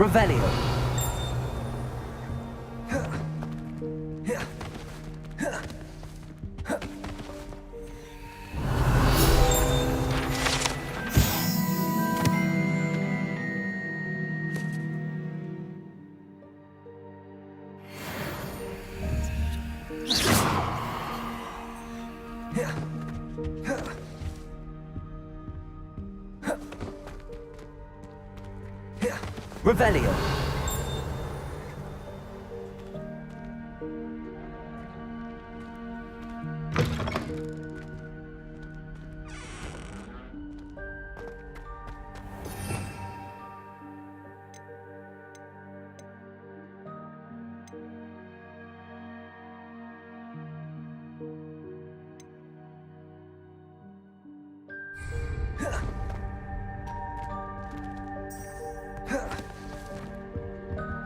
Revelio. Revelio.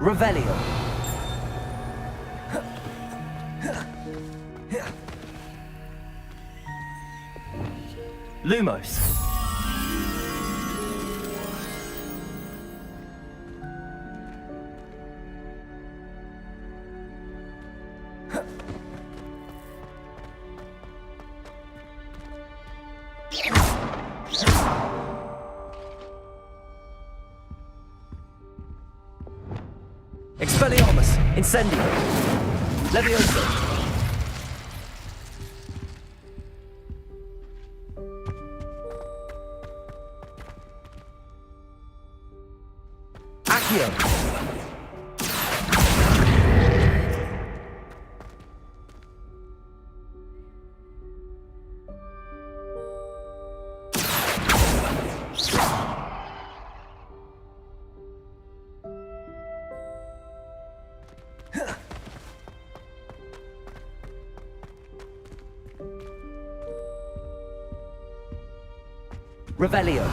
Revelio. Lumos. Expelliarmus. Incendio. Levioso. Accio. Revelio.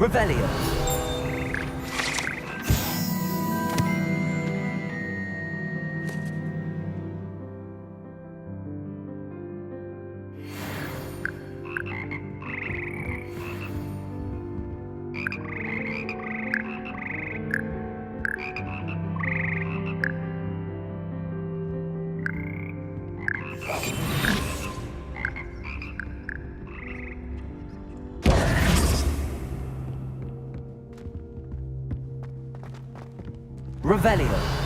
Revelio. Revelio.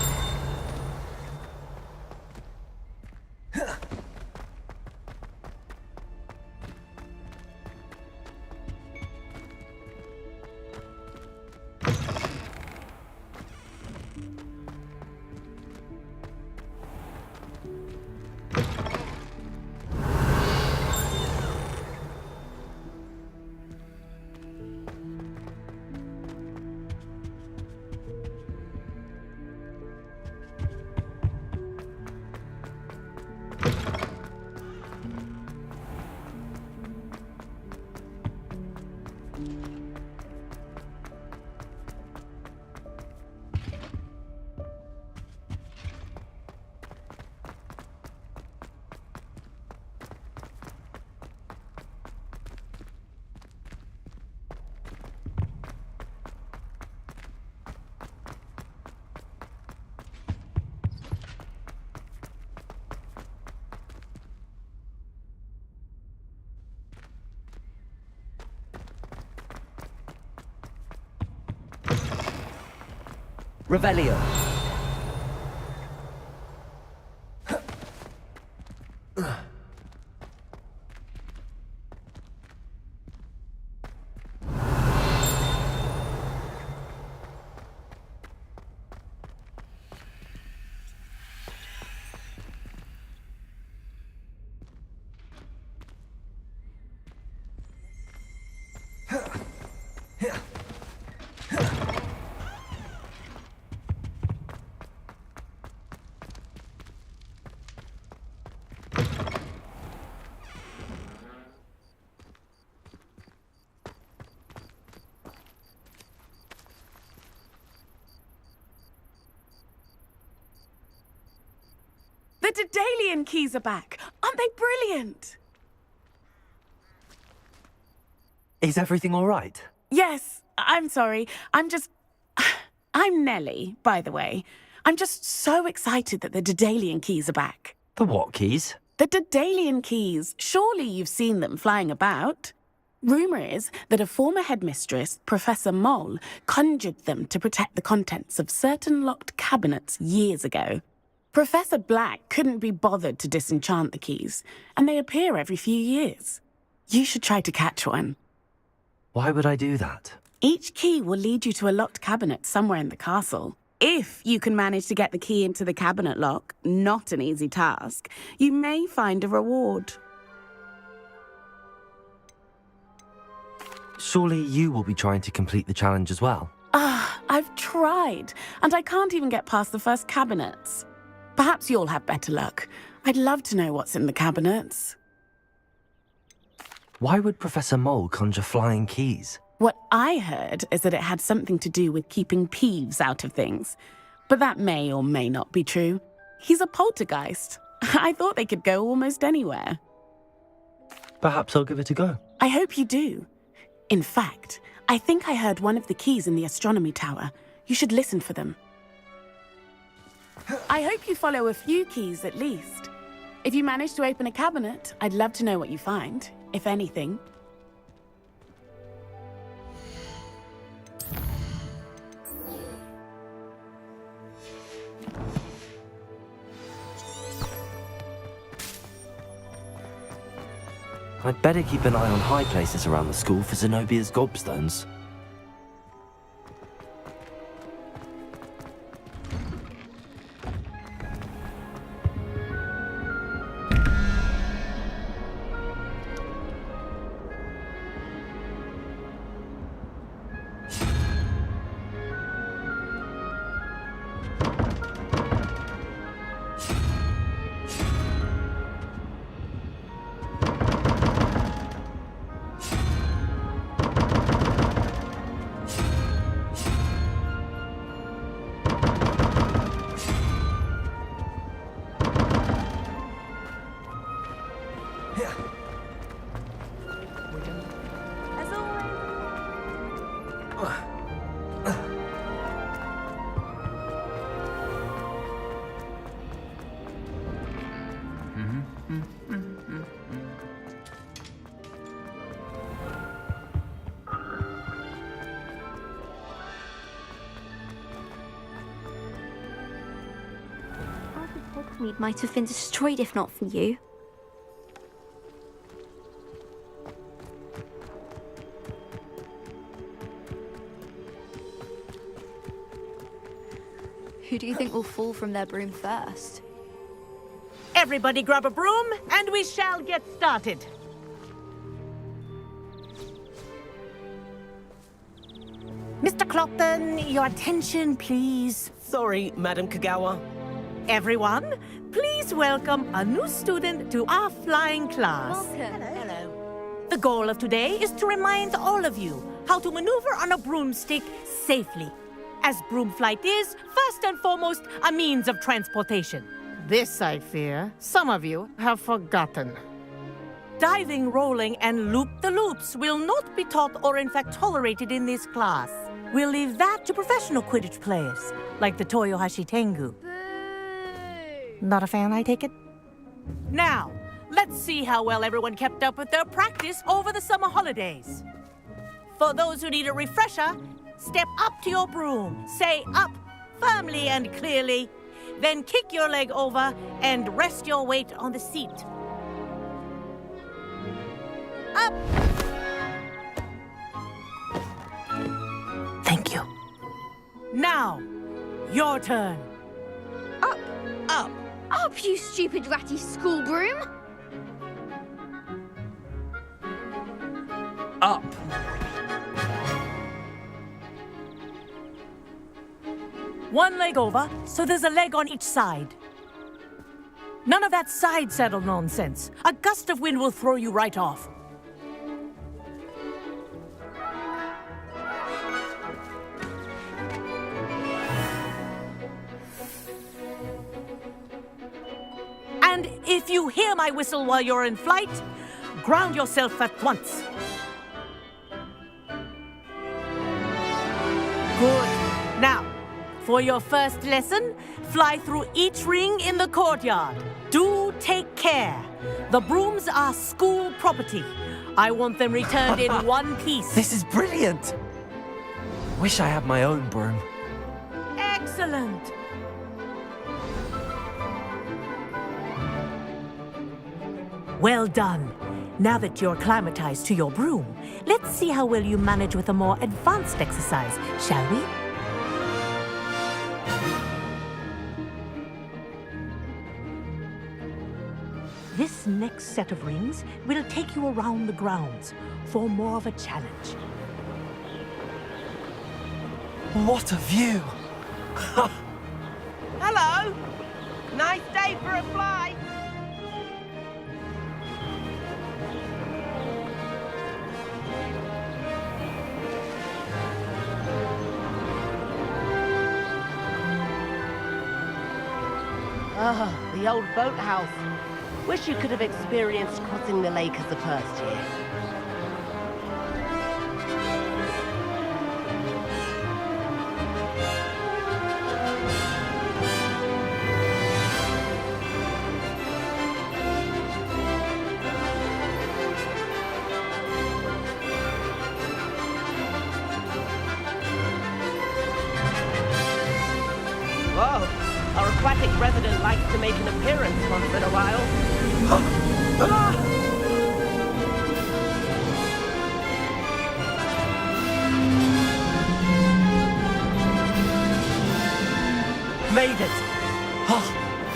Revelio. The Daedalian keys are back. Aren't they brilliant? Is everything all right? Yes, I'm sorry. I'm Nellie, by the way. I'm just so excited that the Daedalian keys are back. The what keys? The Daedalian keys. Surely you've seen them flying about. Rumour is that a former headmistress, Professor Mole, conjured them to protect the contents of certain locked cabinets years ago. Professor Black couldn't be bothered to disenchant the keys, and they appear every few years. You should try to catch one. Why would I do that? Each key will lead you to a locked cabinet somewhere in the castle. If you can manage to get the key into the cabinet lock, not an easy task, you may find a reward. Surely you will be trying to complete the challenge as well. I've tried, and I can't even get past the first cabinets. Perhaps you'll have better luck. I'd love to know what's in the cabinets. Why would Professor Mole conjure flying keys? What I heard is that it had something to do with keeping Peeves out of things. But that may or may not be true. He's a poltergeist. I thought they could go almost anywhere. Perhaps I'll give it a go. I hope you do. In fact, I think I heard one of the keys in the astronomy tower. You should listen for them. I hope you follow a few keys at least. If you manage to open a cabinet, I'd love to know what you find, if anything. I'd better keep an eye on high places around the school for Zenobia's gobstones. Hogsmeade might have been destroyed if not for you. Who do you think will fall from their broom first? Everybody grab a broom, and we shall get started. Mr. Clopton, your attention, please. Sorry, Madam Kagawa. Everyone, please welcome a new student to our flying class. Welcome. Hello. The goal of today is to remind all of you how to maneuver on a broomstick safely, as broom flight is, first and foremost, a means of transportation. This, I fear, some of you have forgotten. Diving, rolling, and loop-the-loops will not be taught or in fact tolerated in this class. We'll leave that to professional Quidditch players, like the Toyohashi Tengu. Boo! Not a fan, I take it? Now, let's see how well everyone kept up with their practice over the summer holidays. For those who need a refresher, step up to your broom, say up firmly and clearly. Then kick your leg over and rest your weight on the seat. Up! Thank you. Now, your turn. Up! Up! Up, you stupid ratty school broom! Up. One leg over, so there's a leg on each side. None of that side saddle nonsense. A gust of wind will throw you right off. And if you hear my whistle while you're in flight, ground yourself at once. Good. Now, for your first lesson, fly through each ring in the courtyard. Do take care. The brooms are school property. I want them returned in one piece. This is brilliant. Wish I had my own broom. Excellent. Well done. Now that you're acclimatized to your broom, let's see how well you manage with a more advanced exercise, shall we? This next set of rings will take you around the grounds for more of a challenge. What a view. Hello. Nice day for a fly. Ah, the old boathouse. Wish you could have experienced crossing the lake as the first year. Whoa, our aquatic resident likes to make an appearance once in a while. Made it. Oh,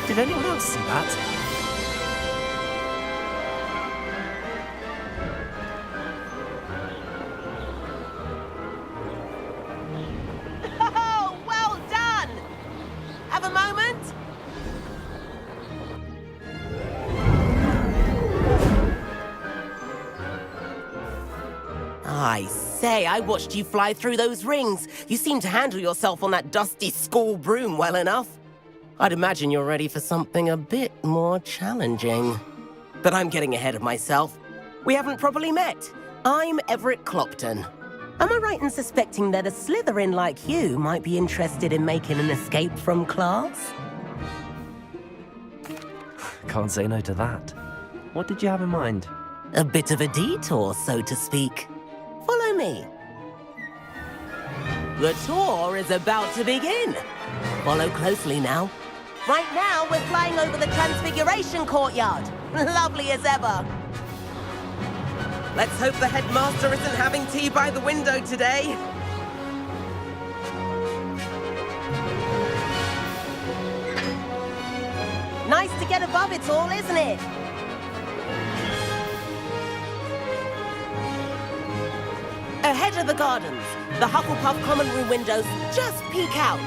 did anyone else see that? Oh, well done! Have a moment? I say, I watched you fly through those rings. You seem to handle yourself on that dusty school broom well enough. I'd imagine you're ready for something a bit more challenging. But I'm getting ahead of myself. We haven't properly met. I'm Everett Clopton. Am I right in suspecting that a Slytherin like you might be interested in making an escape from class? Can't say no to that. What did you have in mind? A bit of a detour, so to speak. Follow me. The tour is about to begin. Follow closely now. Right now, we're flying over the Transfiguration Courtyard. Lovely as ever. Let's hope the headmaster isn't having tea by the window today. Nice to get above it all, isn't it? Ahead of the gardens, the Hufflepuff common room windows just peek out.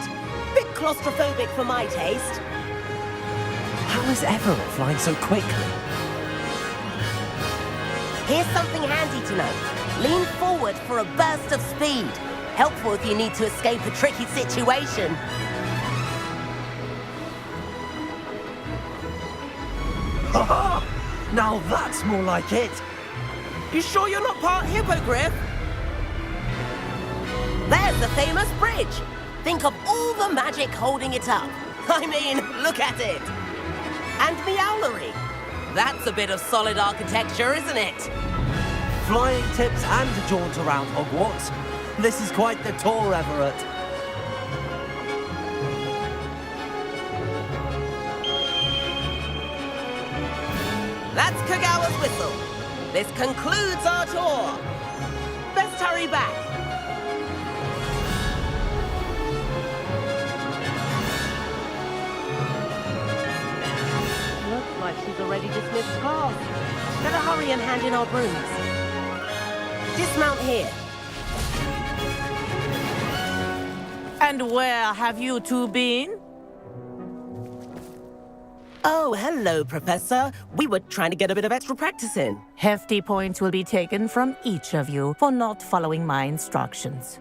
Bit claustrophobic for my taste. How is Everett flying so quickly? Here's something handy to know. Lean forward for a burst of speed. Helpful if you need to escape a tricky situation. Now that's more like it. You sure you're not part hippogriff? There's the famous bridge. Think of all the magic holding it up. I mean, look at it. And Meowlery. That's a bit of solid architecture, isn't it? Flying tips and a jaunt around Hogwarts. This is quite the tour, Everett. That's Kagawa's whistle. This concludes our tour. Best hurry back. Looks like she's already dismissed class. Better hurry and hand in our brooms. Dismount here. And where have you two been? Oh, hello, Professor. We were trying to get a bit of extra practice in. Hefty points will be taken from each of you for not following my instructions.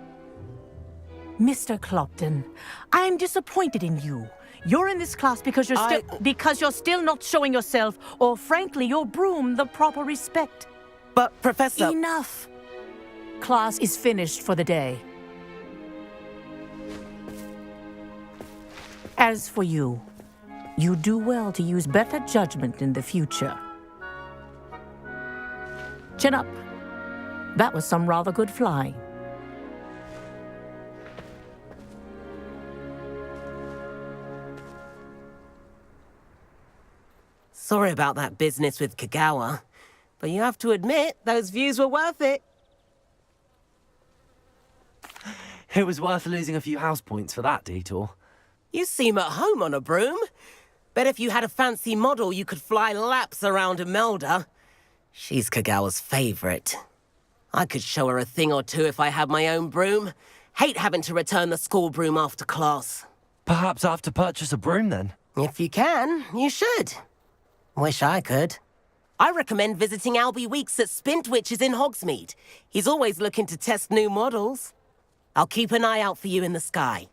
Mr. Clopton, I'm disappointed in you. You're in this class because you're still not showing yourself, or frankly, your broom the proper respect. But, Professor... Enough! Class is finished for the day. As for you, you do well to use better judgment in the future. Chin up. That was some rather good flying. Sorry about that business with Kagawa, but you have to admit, those views were worth it. It was worth losing a few house points for that detour. You seem at home on a broom. Bet if you had a fancy model, you could fly laps around Imelda. She's Kagawa's favorite. I could show her a thing or two if I had my own broom. Hate having to return the school broom after class. Perhaps I have to purchase a broom then? If you can, you should. Wish I could. I recommend visiting Albie Weeks at Spintwitches in Hogsmeade. He's always looking to test new models. I'll keep an eye out for you in the sky.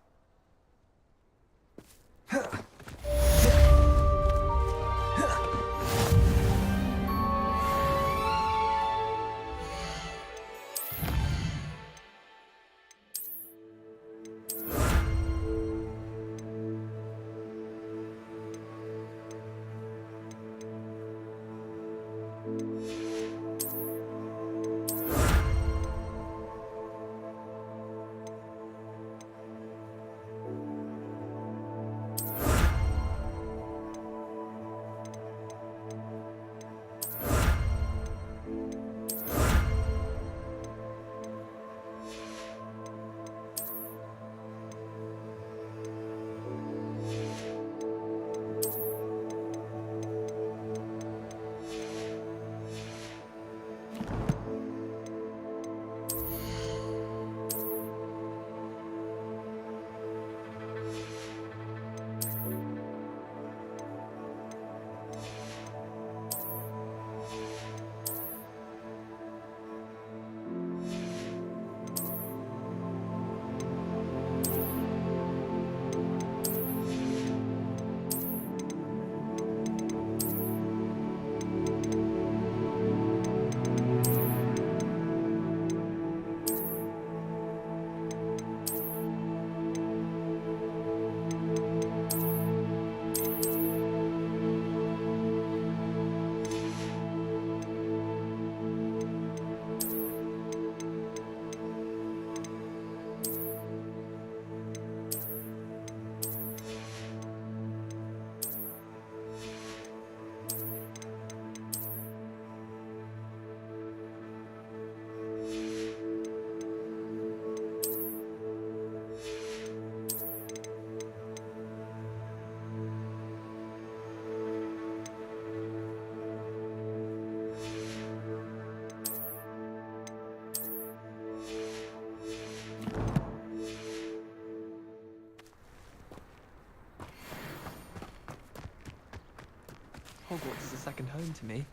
Hogwarts is a second home to me.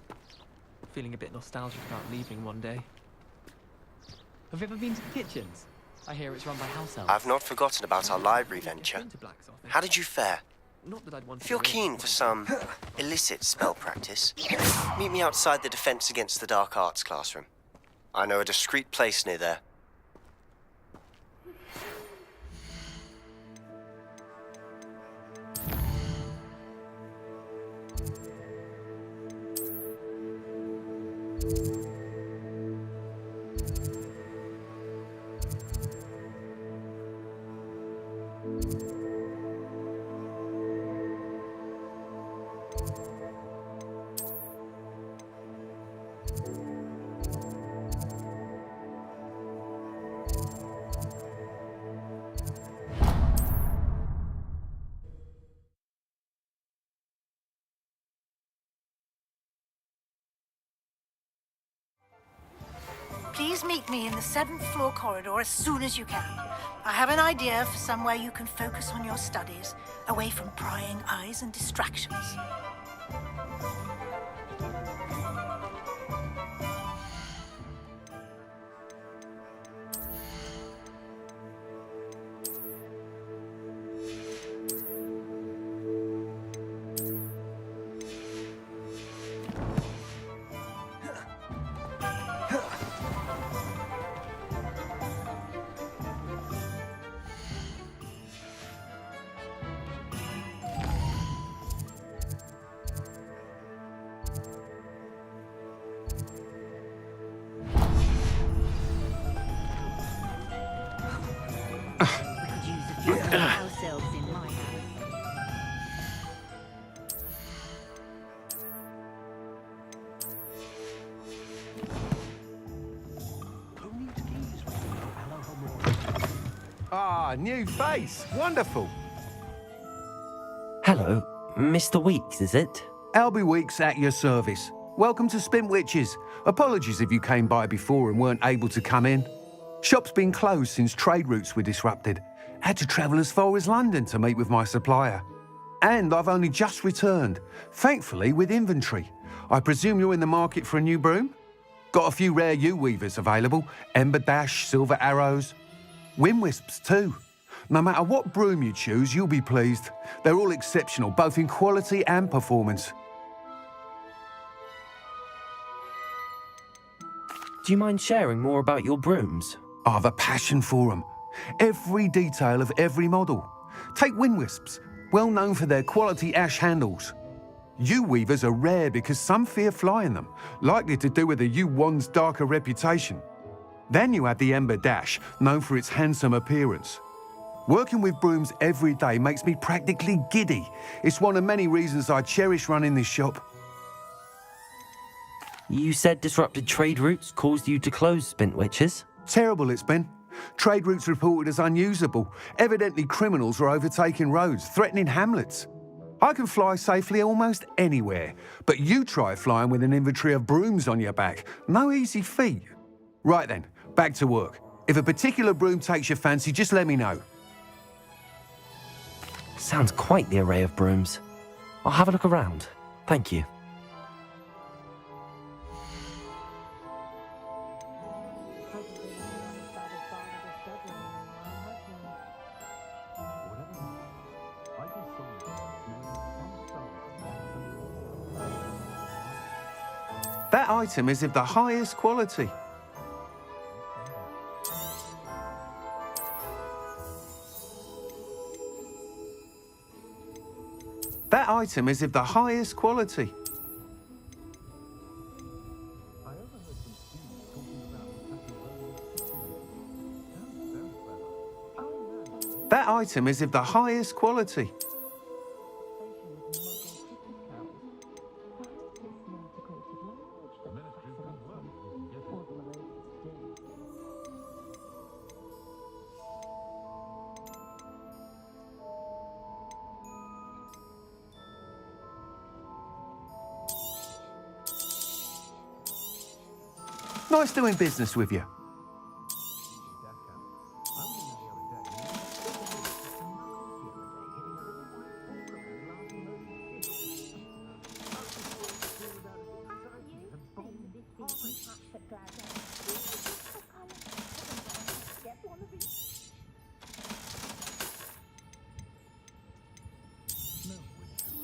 Feeling a bit nostalgic about leaving one day. Have you ever been to the kitchens? I hear it's run by house elves. I've not forgotten about our library venture. How did you fare? Not that I'd want If you're keen for some illicit spell practice, meet me outside the Defense Against the Dark Arts classroom. I know a discreet place near there. Please meet me in the 7th floor corridor as soon as you can. I have an idea for somewhere you can focus on your studies, away from prying eyes and distractions. Ourselves in my house. Ah, new face. Wonderful. Hello, Mr. Weeks, is it? Albie Weeks at your service. Welcome to Spintwitches. Apologies if you came by before and weren't able to come in. Shop's been closed since trade routes were disrupted. Had to travel as far as London to meet with my supplier. And I've only just returned, thankfully with inventory. I presume you're in the market for a new broom? Got a few rare U-weavers available, Ember Dash, Silver Arrows, Wind Wisps too. No matter what broom you choose, you'll be pleased. They're all exceptional, both in quality and performance. Do you mind sharing more about your brooms? I've a passion for them. Every detail of every model. Take Wind Wisps, well known for their quality ash handles. U-weavers are rare because some fear flying them, likely to do with the U-wand's darker reputation. Then you have the Ember Dash, known for its handsome appearance. Working with brooms every day makes me practically giddy. It's one of many reasons I cherish running this shop. You said disrupted trade routes caused you to close Spintwitches? Terrible it's been. Trade routes reported as unusable. Evidently criminals are overtaking roads, threatening hamlets. I can fly safely almost anywhere, but you try flying with an inventory of brooms on your back. No easy feat. Right then, back to work. If a particular broom takes your fancy, just let me know. Sounds quite the array of brooms. I'll have a look around. Thank you. That item is of the highest quality. That item is of the highest quality. That item is of the highest quality. Nice doing business with you.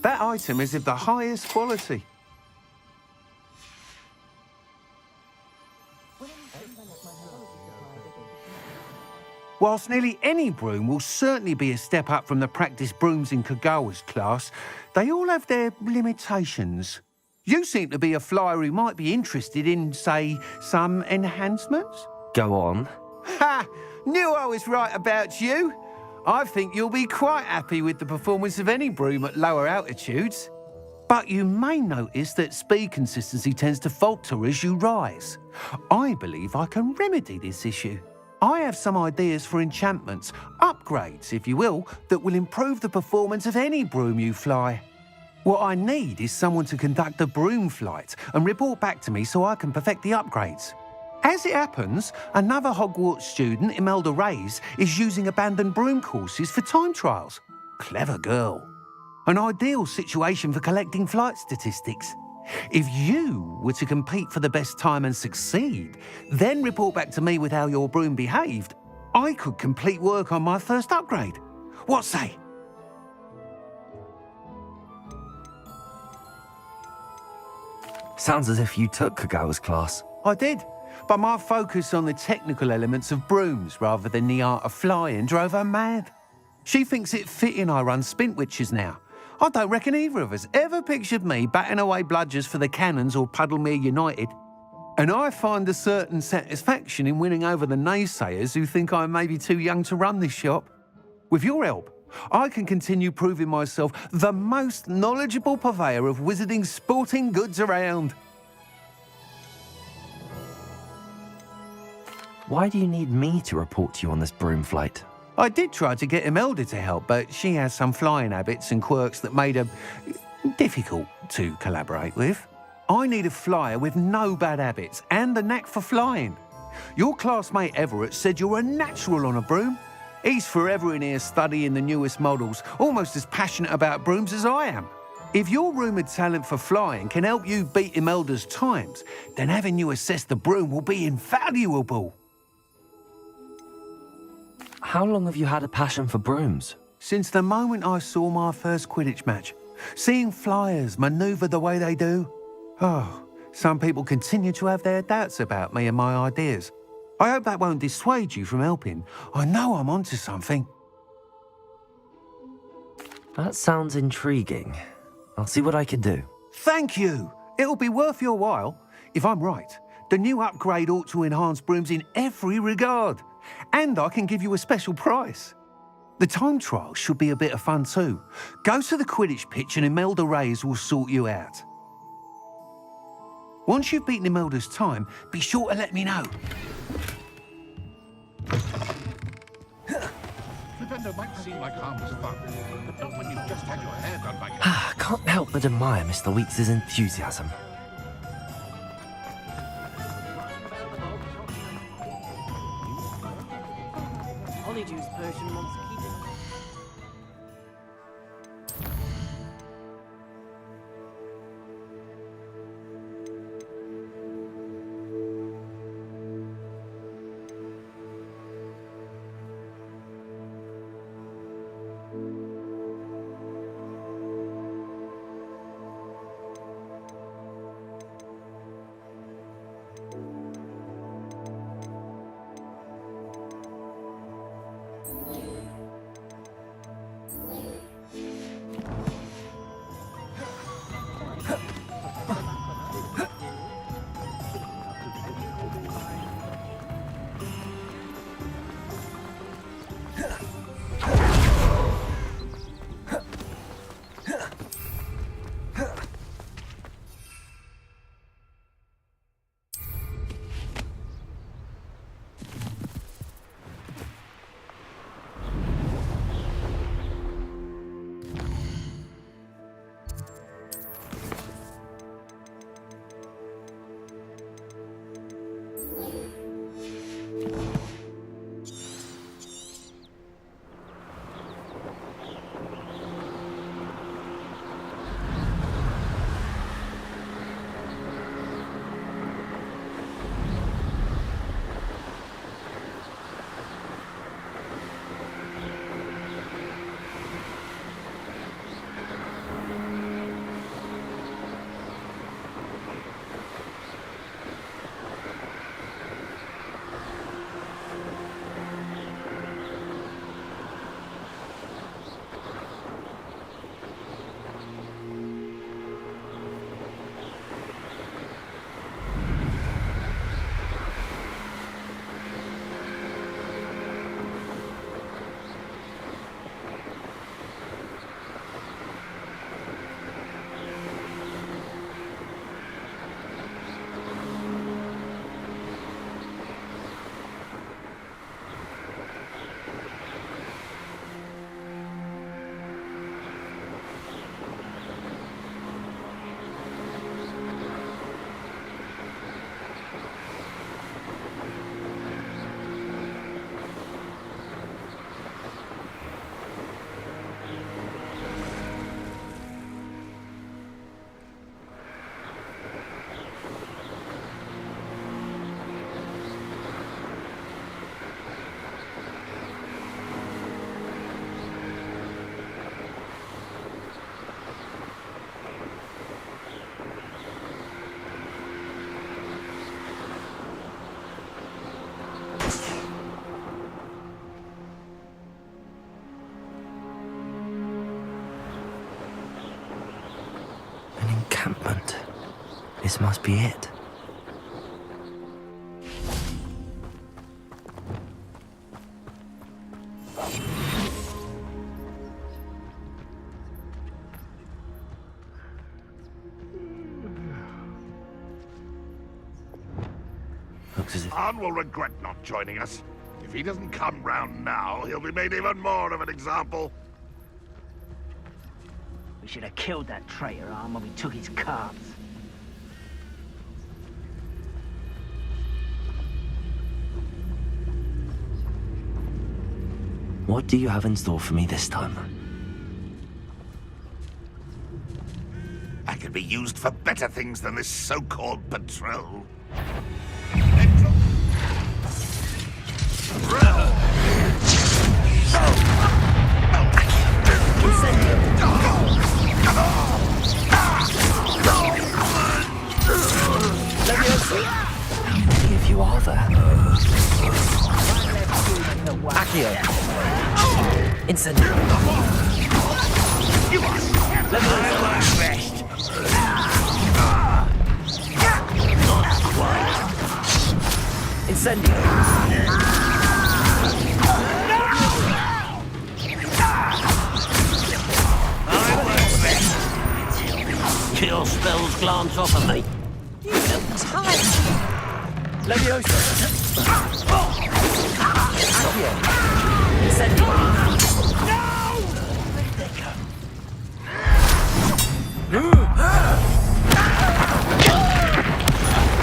That item is of the highest quality. Whilst nearly any broom will certainly be a step up from the practice brooms in Kagawa's class, they all have their limitations. You seem to be a flyer who might be interested in, say, some enhancements? Go on. Ha! Knew I was right about you. I think you'll be quite happy with the performance of any broom at lower altitudes. But you may notice that speed consistency tends to falter as you rise. I believe I can remedy this issue. I have some ideas for enchantments, upgrades, if you will, that will improve the performance of any broom you fly. What I need is someone to conduct a broom flight and report back to me so I can perfect the upgrades. As it happens, another Hogwarts student, Imelda Reyes, is using abandoned broom courses for time trials. Clever girl. An ideal situation for collecting flight statistics. If you were to compete for the best time and succeed, then report back to me with how your broom behaved, I could complete work on my first upgrade. What say? Sounds as if you took Kagawa's class. I did, but my focus on the technical elements of brooms rather than the art of flying drove her mad. She thinks it fitting I run Spintwitches now. I don't reckon either of us ever pictured me batting away bludgers for the Cannons or Puddlemere United. And I find a certain satisfaction in winning over the naysayers who think I may be too young to run this shop. With your help, I can continue proving myself the most knowledgeable purveyor of wizarding sporting goods around. Why do you need me to report to you on this broom flight? I did try to get Imelda to help, but she has some flying habits and quirks that made her difficult to collaborate with. I need a flyer with no bad habits and a knack for flying. Your classmate Everett said you're a natural on a broom. He's forever in here studying the newest models, almost as passionate about brooms as I am. If your rumoured talent for flying can help you beat Imelda's times, then having you assess the broom will be invaluable. How long have you had a passion for brooms? Since the moment I saw my first Quidditch match. Seeing flyers manoeuvre the way they do. Oh, some people continue to have their doubts about me and my ideas. I hope that won't dissuade you from helping. I know I'm onto something. That sounds intriguing. I'll see what I can do. Thank you. It'll be worth your while. If I'm right, the new upgrade ought to enhance brooms in every regard. And I can give you a special price. The time trial should be a bit of fun too. Go to the Quidditch pitch and Imelda Reyes will sort you out. Once you've beaten Imelda's time, be sure to let me know. Flipendo might seem like harmless fun, but not when you've just had your hair done by Can't help but admire Mr. Weeks' enthusiasm. Polyjuice potion wants keeping. encampment. This must be it. Looks as if... Arn will regret not joining us. If he doesn't come round now, he'll be made even more of an example. We should have killed that traitor, Arn, when we took his cards. What do you have in store for me this time? I could be used for better things than this so-called patrol. If you are there. Accio. Incendio. Let me rest. Not quite. Incendio. Kill spells glance off of me. You look tired. Leviosa. Accio. Incendio.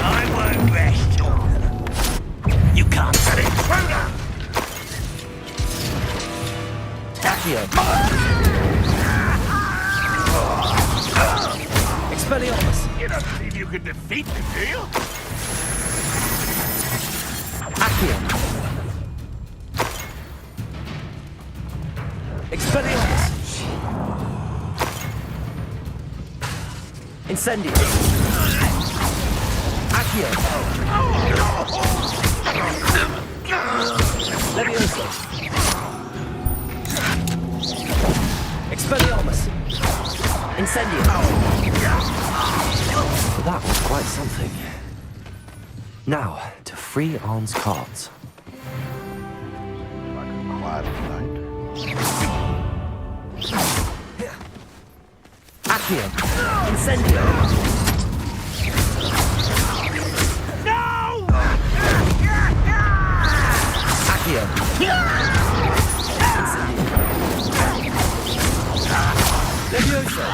I won't rest. You can't get it. Accio. Expelliarmus. You don't believe you can defeat me, do you? Accio. Expelliarmus. Incendio. Accio. Leviosa. Expelliarmus. Incendio. That was quite something. Now, to free Arn's cards. Quiet tonight. Accio. Incendio. No! Accio. Incendio. Leviosa.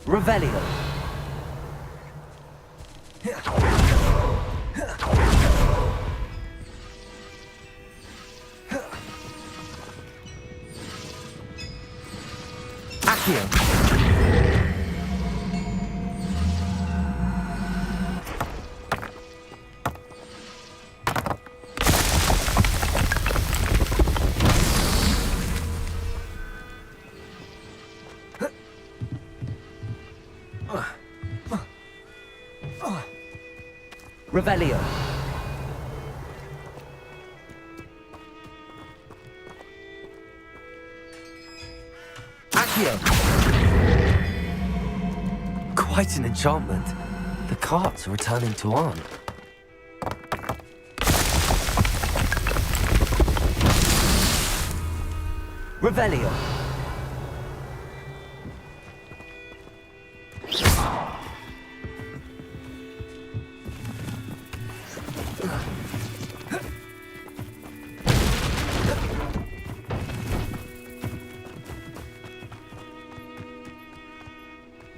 Revelio. Accio. Revelio. Accio. Quite an enchantment. The carts are returning to Arn. Revelio.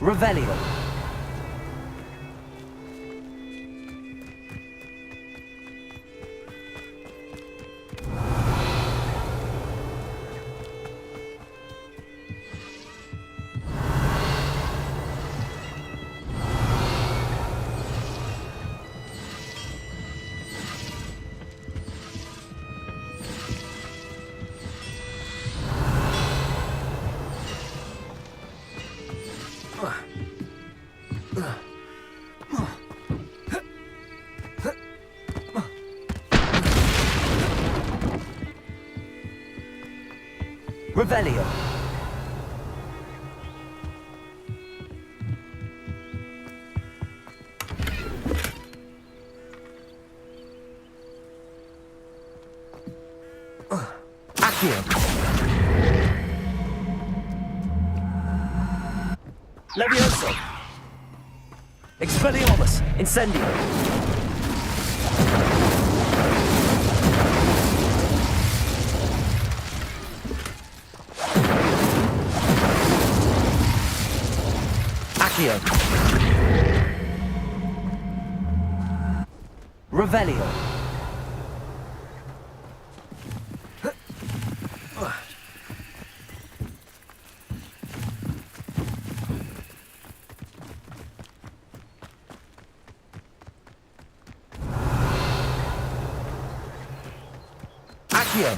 Revelio. Revelio. Accio. Levioso. Expelliarmus. Incendio. Accio. Revelio. Accio.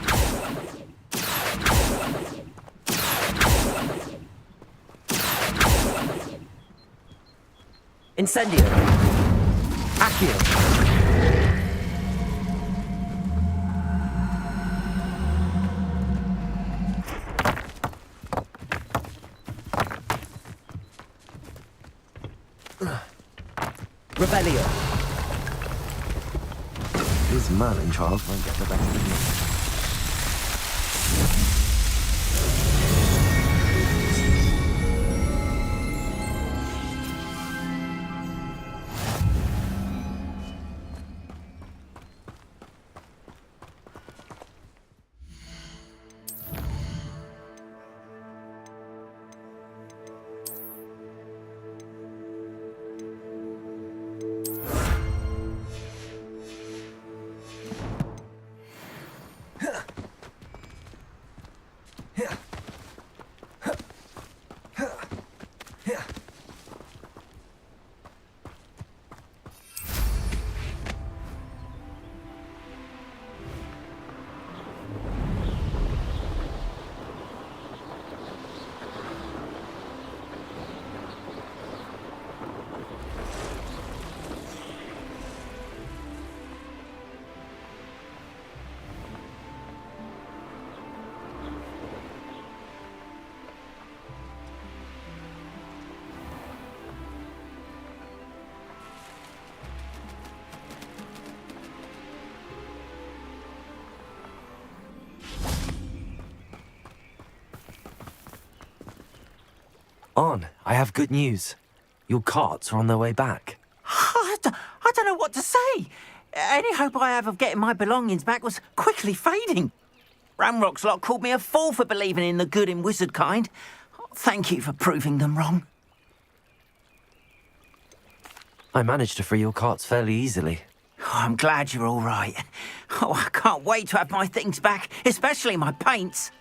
Incendio. Accio. Revelio. These Merlin trials won't get the best of me. On, I have good news. Your carts are on their way back. I don't know what to say. Any hope I have of getting my belongings back was quickly fading. Ramrock's lot called me a fool for believing in the good in wizard kind. Thank you for proving them wrong. I managed to free your carts fairly easily. Oh, I'm glad you're all right. Oh, I can't wait to have my things back, especially my paints.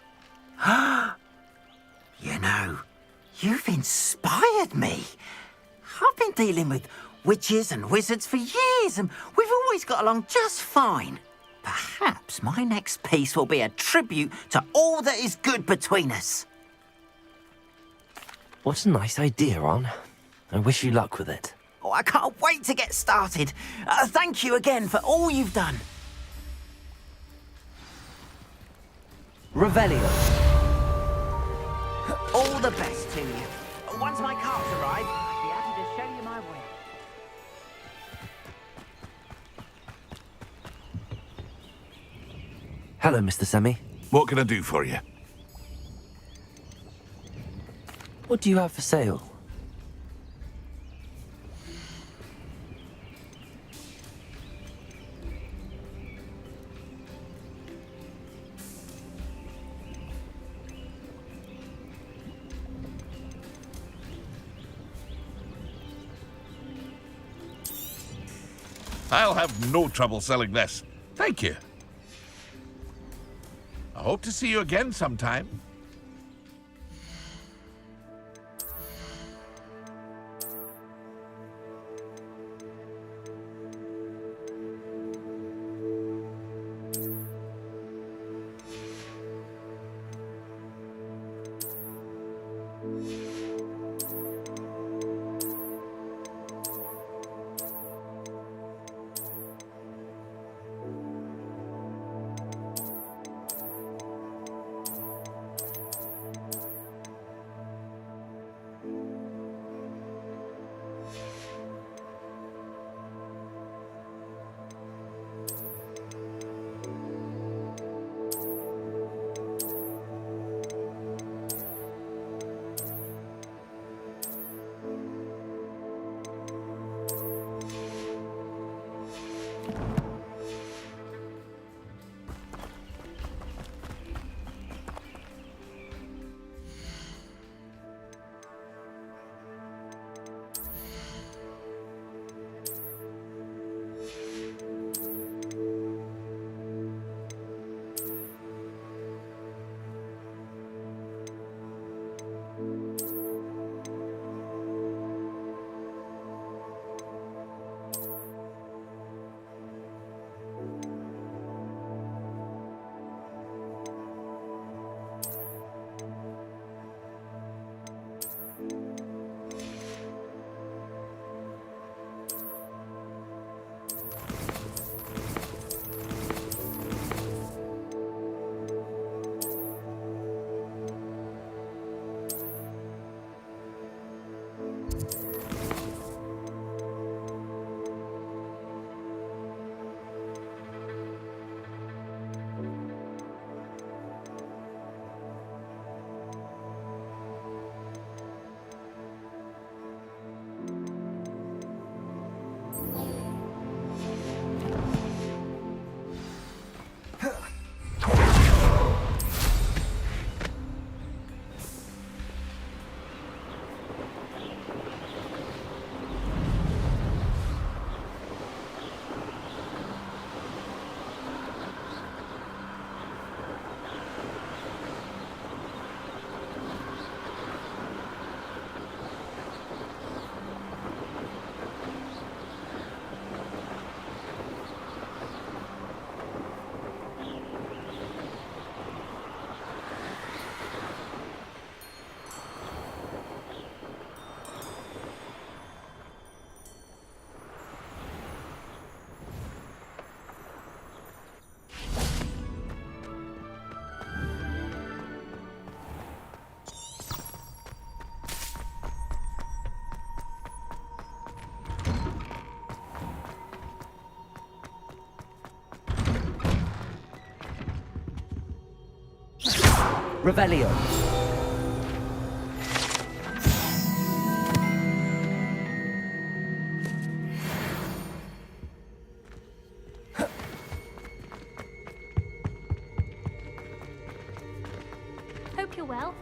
You know, you've inspired me. I've been dealing with witches and wizards for years, and we've always got along just fine. Perhaps my next piece will be a tribute to all that is good between us. What a nice idea, Ron. I wish you luck with it. Oh, I can't wait to get started. Thank you again for all you've done. Revelio. All the best to you. Once my carts arrive, I'll be happy to show you my way. Hello, Mr. Semi. What can I do for you? What do you have for sale? I'll have no trouble selling this. Thank you. I hope to see you again sometime. Revelio. Hope you're well.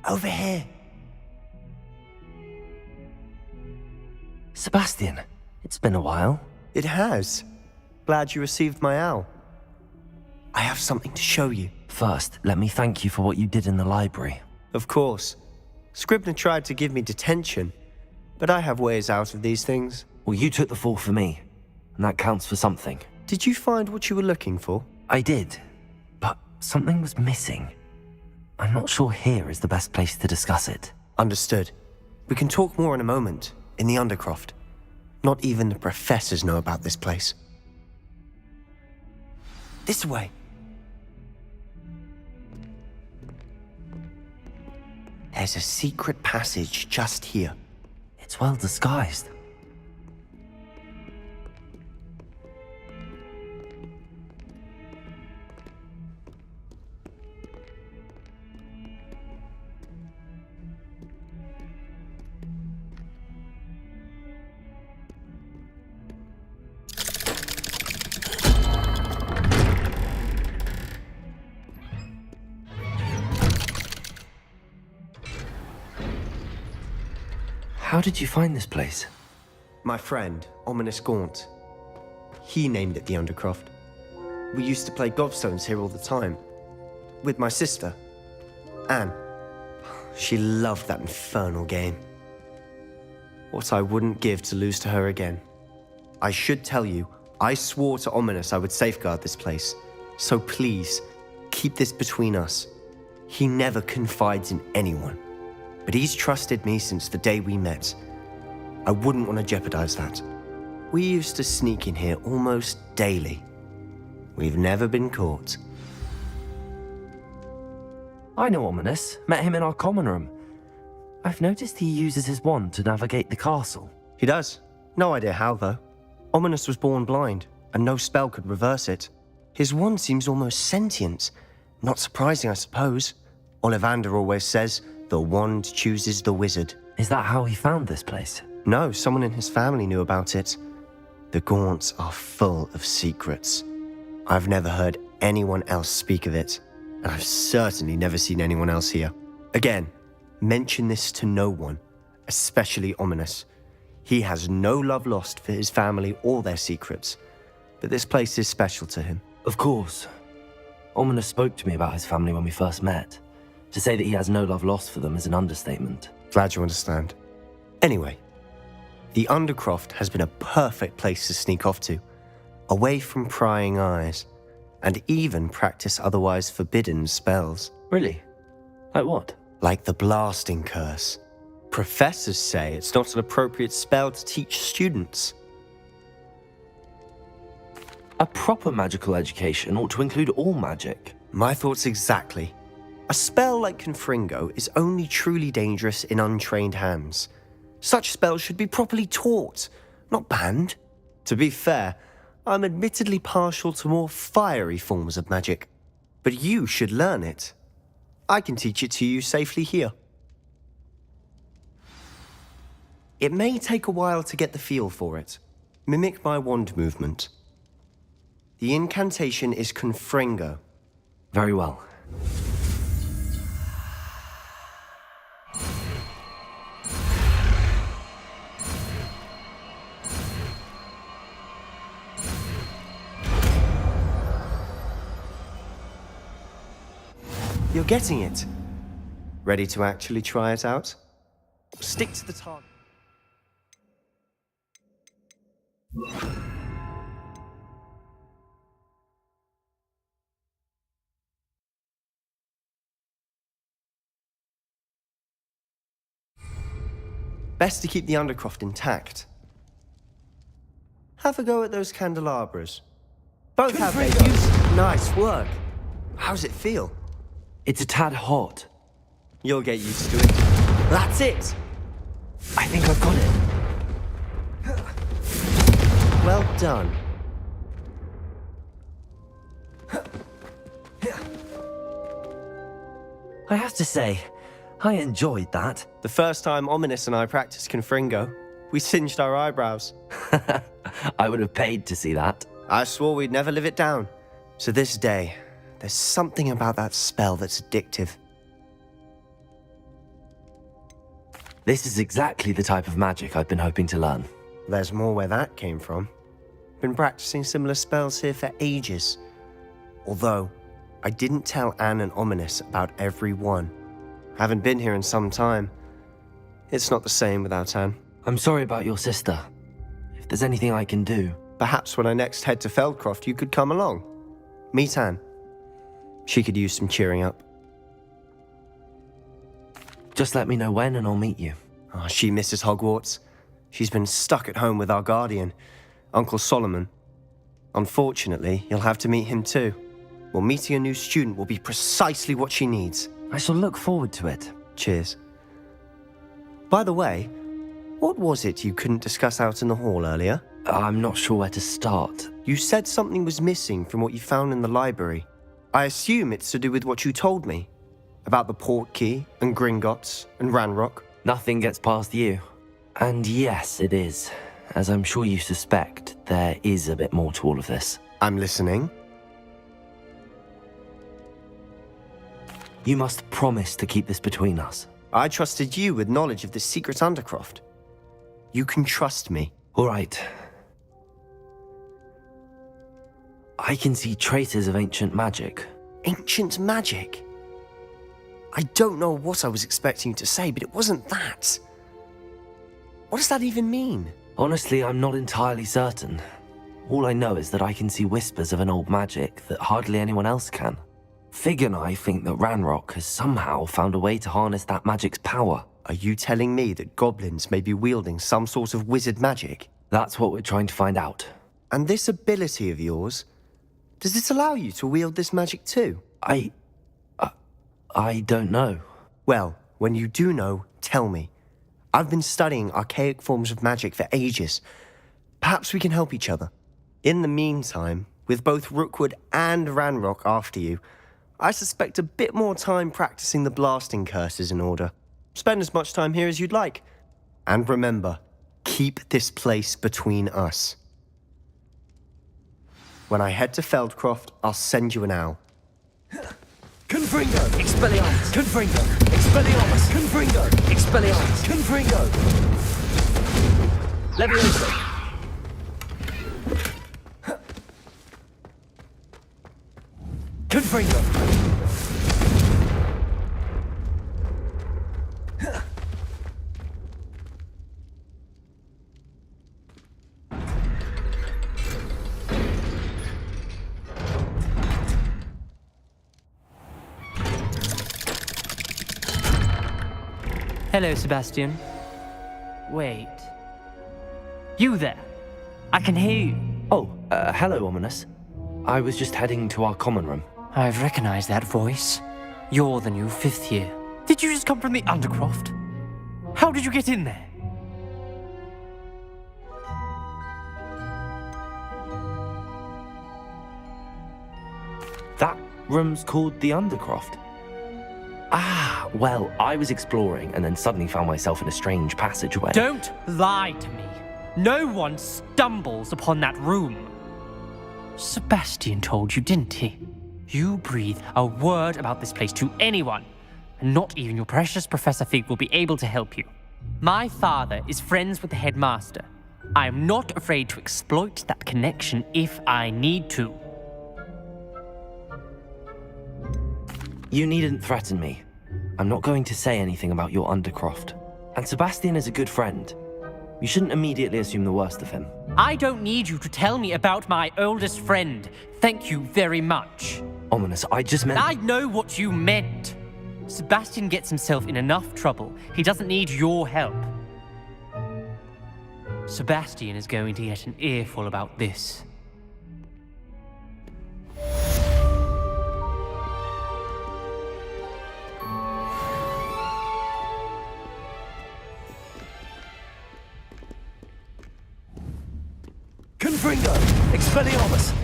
Over here. Sebastian, it's been a while. It has. Glad you received my owl. I have something to show you. First, let me thank you for what you did in the library. Of course. Scribner tried to give me detention, but I have ways out of these things. Well, you took the fall for me, and that counts for something. Did you find what you were looking for? I did, but something was missing. I'm not sure here is the best place to discuss it. Understood. We can talk more in a moment, in the Undercroft. Not even the professors know about this place. This way. There's a secret passage just here. It's well disguised. How did you find this place? My friend, Ominous Gaunt. He named it the Undercroft. We used to play gobstones here all the time. With my sister, Anne. She loved that infernal game. What I wouldn't give to lose to her again. I should tell you, I swore to Ominous I would safeguard this place. So please, keep this between us. He never confides in anyone. But he's trusted me since the day we met. I wouldn't want to jeopardize that. We used to sneak in here almost daily. We've never been caught. I know Ominous. Met him in our common room. I've noticed he uses his wand to navigate the castle. He does. No idea how, though. Ominous was born blind, and no spell could reverse it. His wand seems almost sentient. Not surprising, I suppose. Ollivander always says, the wand chooses the wizard. Is that how he found this place? No, someone in his family knew about it. The Gaunts are full of secrets. I've never heard anyone else speak of it, and I've certainly never seen anyone else here. Again, mention this to no one, especially Ominous. He has no love lost for his family or their secrets, but this place is special to him. Of course. Ominous spoke to me about his family when we first met. To say that he has no love lost for them is an understatement. Glad you understand. Anyway, the Undercroft has been a perfect place to sneak off to, away from prying eyes, and even practice otherwise forbidden spells. Really? Like what? Like the blasting curse. Professors say it's not an appropriate spell to teach students. A proper magical education ought to include all magic. My thoughts exactly. A spell like Confringo is only truly dangerous in untrained hands. Such spells should be properly taught, not banned. To be fair, I'm admittedly partial to more fiery forms of magic. But you should learn it. I can teach it to you safely here. It may take a while to get the feel for it. Mimic my wand movement. The incantation is Confringo. Very well. You're getting it. Ready to actually try it out? Stick to the target. Best to keep the Undercroft intact. Have a go at those candelabras. Both have their use. Nice work. How's it feel? It's a tad hot. You'll get used to it. That's it! I think I've got it. Well done. I have to say, I enjoyed that. The first time Ominous and I practiced Confringo, we singed our eyebrows. I would have paid to see that. I swore we'd never live it down. So this day, there's something about that spell that's addictive. This is exactly the type of magic I've been hoping to learn. There's more where that came from. Been practicing similar spells here for ages. Although, I didn't tell Anne and Ominous about every one. Haven't been here in some time. It's not the same without Anne. I'm sorry about your sister. If there's anything I can do... Perhaps when I next head to Feldcroft, you could come along. Meet Anne. She could use some cheering up. Just let me know when and I'll meet you. Oh, she misses Hogwarts. She's been stuck at home with our guardian, Uncle Solomon. Unfortunately, you'll have to meet him too. Well, meeting a new student will be precisely what she needs. I shall look forward to it. Cheers. By the way, what was it you couldn't discuss out in the hall earlier? I'm not sure where to start. You said something was missing from what you found in the library. I assume it's to do with what you told me. About the Portkey, and Gringotts, and Ranrock. Nothing gets past you. And yes, it is. As I'm sure you suspect, there is a bit more to all of this. I'm listening. You must promise to keep this between us. I trusted you with knowledge of the secret Undercroft. You can trust me. All right. I can see traces of ancient magic. Ancient magic? I don't know what I was expecting you to say, but it wasn't that. What does that even mean? Honestly, I'm not entirely certain. All I know is that I can see whispers of an old magic that hardly anyone else can. Fig and I think that Ranrock has somehow found a way to harness that magic's power. Are you telling me that goblins may be wielding some sort of wizard magic? That's what we're trying to find out. And this ability of yours, does it allow you to wield this magic too? I don't know. Well, when you do know, tell me. I've been studying archaic forms of magic for ages. Perhaps we can help each other. In the meantime, with both Rookwood and Ranrock after you, I suspect a bit more time practicing the blasting curse is in order. Spend as much time here as you'd like. And remember, keep this place between us. When I head to Feldcroft, I'll send you an owl. Confringo! Expelliarmus! Confringo! Expelliarmus! Confringo! Expelliarmus! Confringo! Leviosa! Confringo! Hello, Sebastian. Wait. You there? I can hear you. Oh, hello, Ominous. I was just heading to our common room. I've recognized that voice. You're the new 5th year. Did you just come from the Undercroft? How did you get in there? That room's called the Undercroft. Ah, well, I was exploring and then suddenly found myself in a strange passageway. Don't lie to me. No one stumbles upon that room. Sebastian told you, didn't he? You breathe a word about this place to anyone, and not even your precious Professor Fig will be able to help you. My father is friends with the headmaster. I am not afraid to exploit that connection if I need to. You needn't threaten me. I'm not going to say anything about your Undercroft. And Sebastian is a good friend. You shouldn't immediately assume the worst of him. I don't need you to tell me about my oldest friend. Thank you very much. Ominous, I just meant... I know what you meant. Sebastian gets himself in enough trouble. He doesn't need your help. Sebastian is going to get an earful about this. Confringo! Expelliarmus!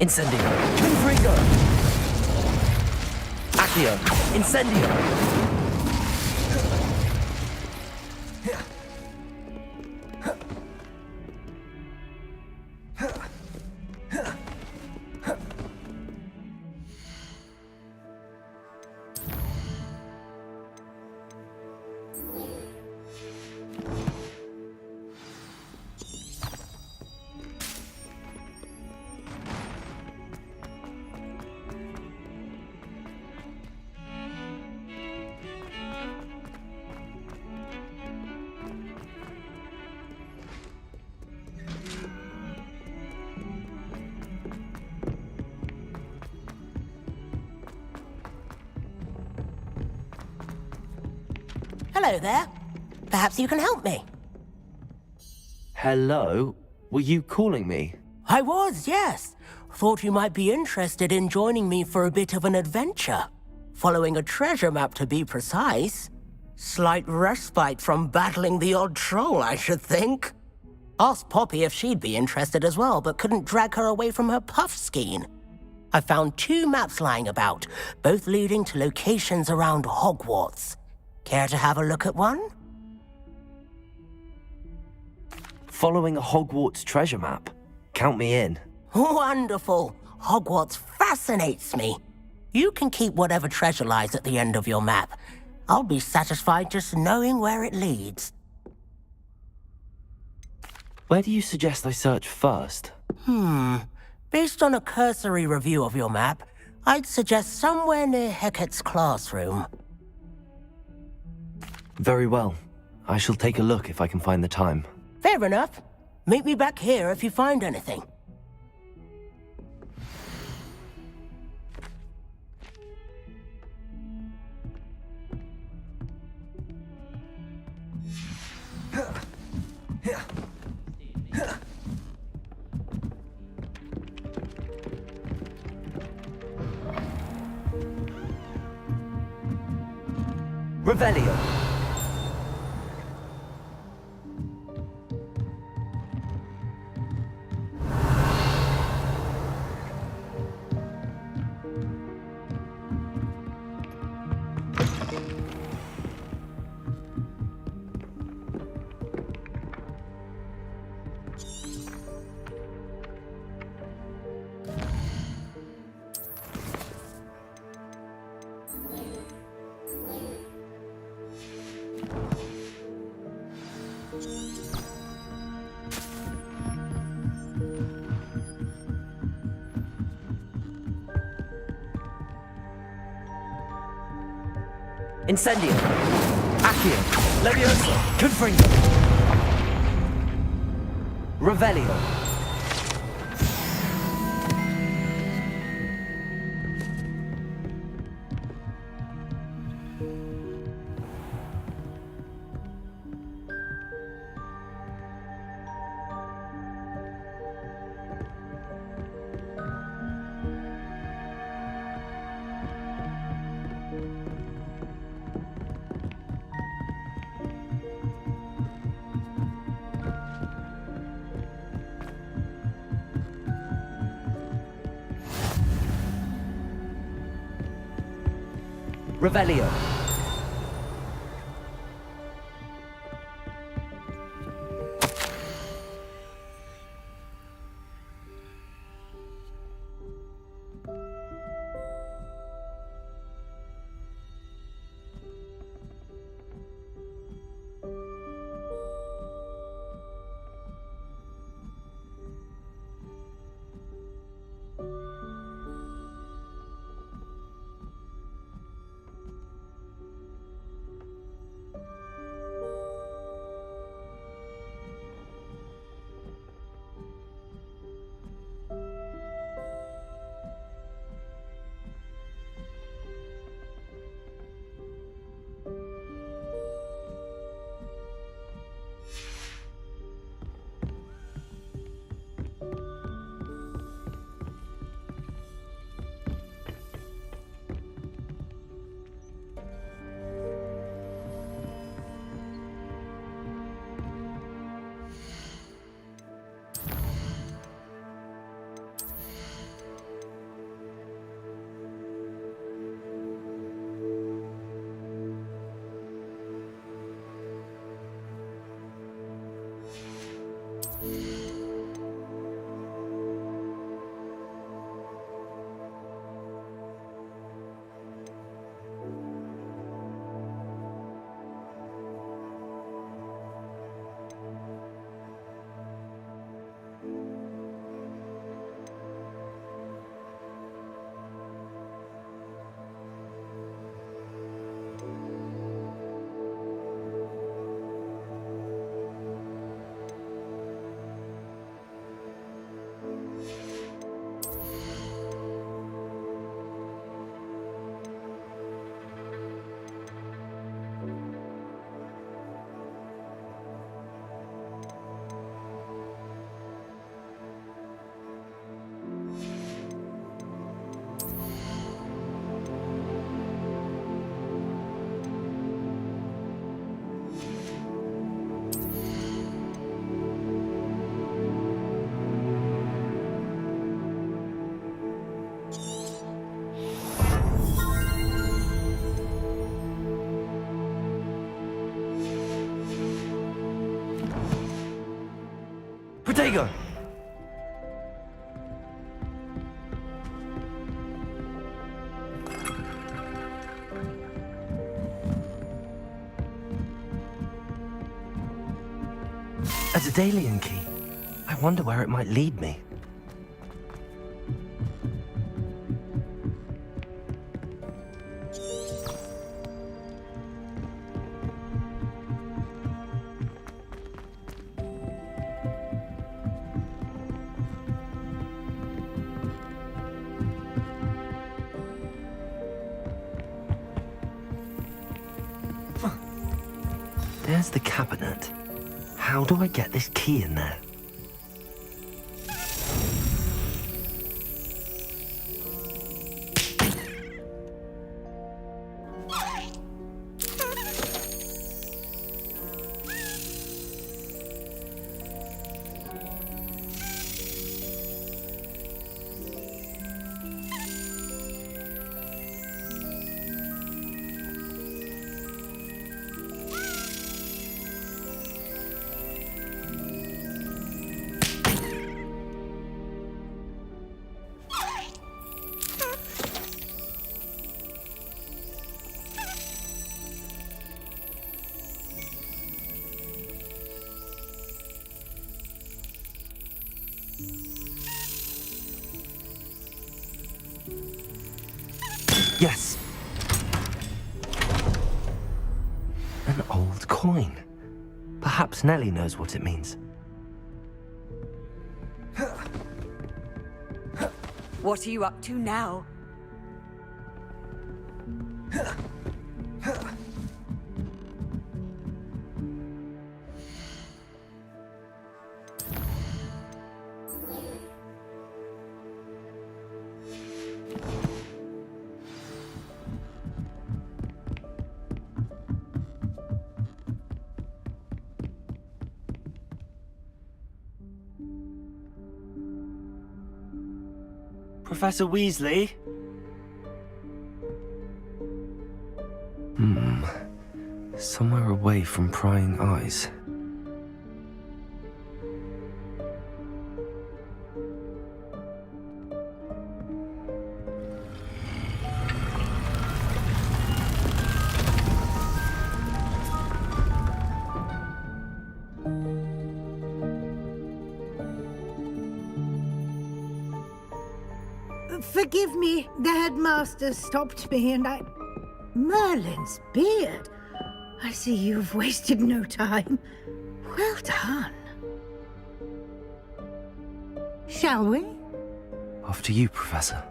Incendio! Confringo! Accio! Incendio! Hello there. Perhaps you can help me. Hello? Were you calling me? I was, yes. Thought you might be interested in joining me for a bit of an adventure. Following a treasure map, to be precise. Slight respite from battling the odd troll, I should think. Asked Poppy if she'd be interested as well, but couldn't drag her away from her puff skein. I found 2 maps lying about, both leading to locations around Hogwarts. Care to have a look at one? Following a Hogwarts treasure map? Count me in. Wonderful. Hogwarts fascinates me. You can keep whatever treasure lies at the end of your map. I'll be satisfied just knowing where it leads. Where do you suggest I search first? Based on a cursory review of your map, I'd suggest somewhere near Hecat's classroom. Very well. I shall take a look if I can find the time. Fair enough. Meet me back here if you find anything. Revelio! Incendio! Accio! Levioso! Confringo! Revelio! Revelio! Jago! A Daedalian key. I wonder where it might lead me. There's the cabinet. How do I get this key in there? Yes! An old coin. Perhaps Nellie knows what it means. What are you up to now? Professor Weasley? Somewhere away from prying eyes. Forgive me, the headmaster stopped me and I... Merlin's beard. I see you've wasted no time. Well done. Shall we? After you, Professor.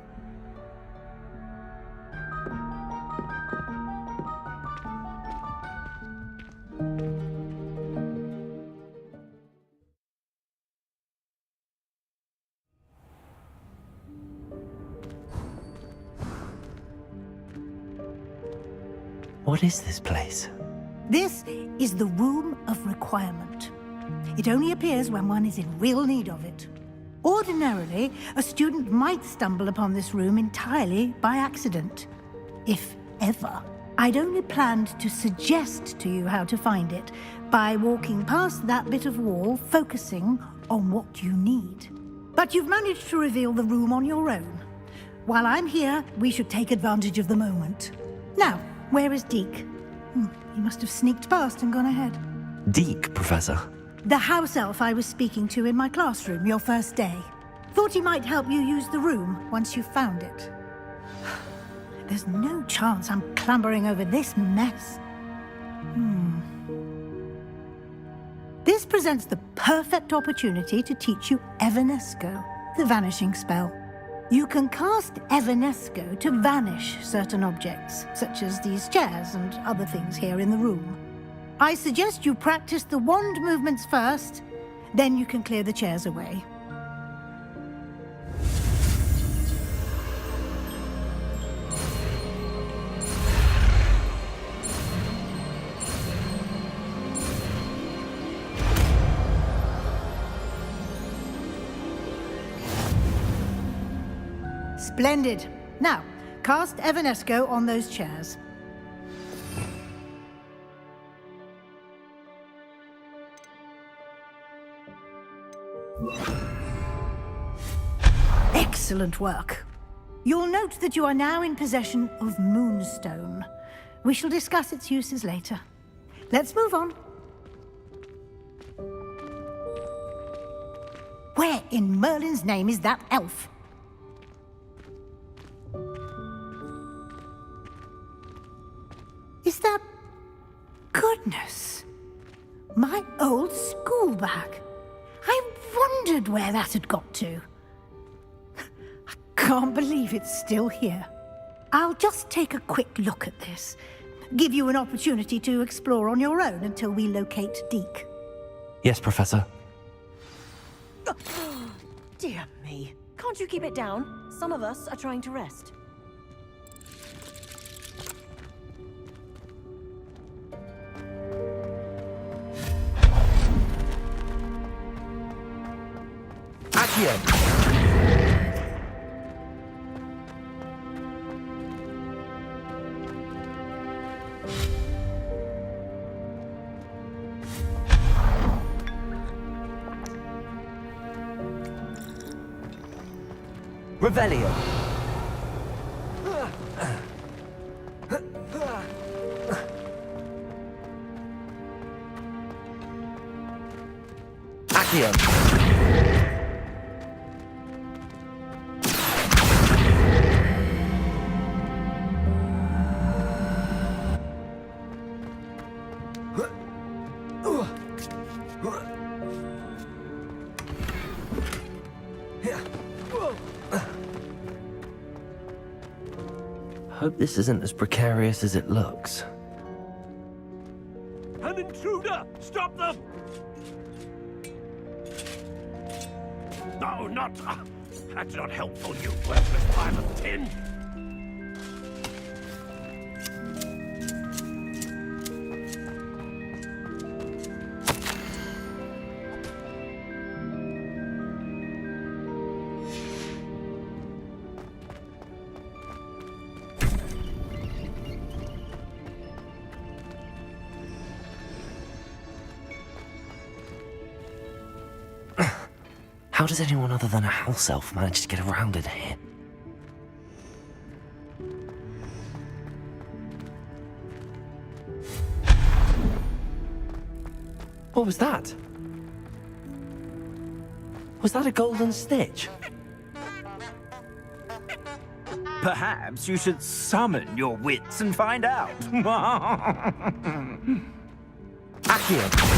What is this place? This is the Room of Requirement. It only appears when one is in real need of it. Ordinarily, a student might stumble upon this room entirely by accident. If ever. I'd only planned to suggest to you how to find it by walking past that bit of wall, focusing on what you need. But you've managed to reveal the room on your own. While I'm here, we should take advantage of the moment. Now, where is Deke? He must have sneaked past and gone ahead. Deke, Professor. The house elf I was speaking to in my classroom your first day. Thought he might help you use the room once you found it. There's no chance I'm clambering over this mess. This presents the perfect opportunity to teach you Evanesco, the vanishing spell. You can cast Evanesco to vanish certain objects, such as these chairs and other things here in the room. I suggest you practice the wand movements first, then you can clear the chairs away. Splendid. Now, cast Evanesco on those chairs. Excellent work. You'll note that you are now in possession of Moonstone. We shall discuss its uses later. Let's move on. Where in Merlin's name is that elf? Is that... Goodness! My old school bag. I wondered where that had got to. I can't believe it's still here. I'll just take a quick look at this. Give you an opportunity to explore on your own until we locate Deke. Yes, Professor. Dear me. Can't you keep it down? Some of us are trying to rest. Accio! Revelio. Accio. Hope this isn't as precarious as it looks. An intruder! Stop them! No, not... that's not helpful, you worthless pile of tin! How does anyone other than a house elf manage to get around in here? What was that? Was that a golden stitch? Perhaps you should summon your wits and find out. Accio!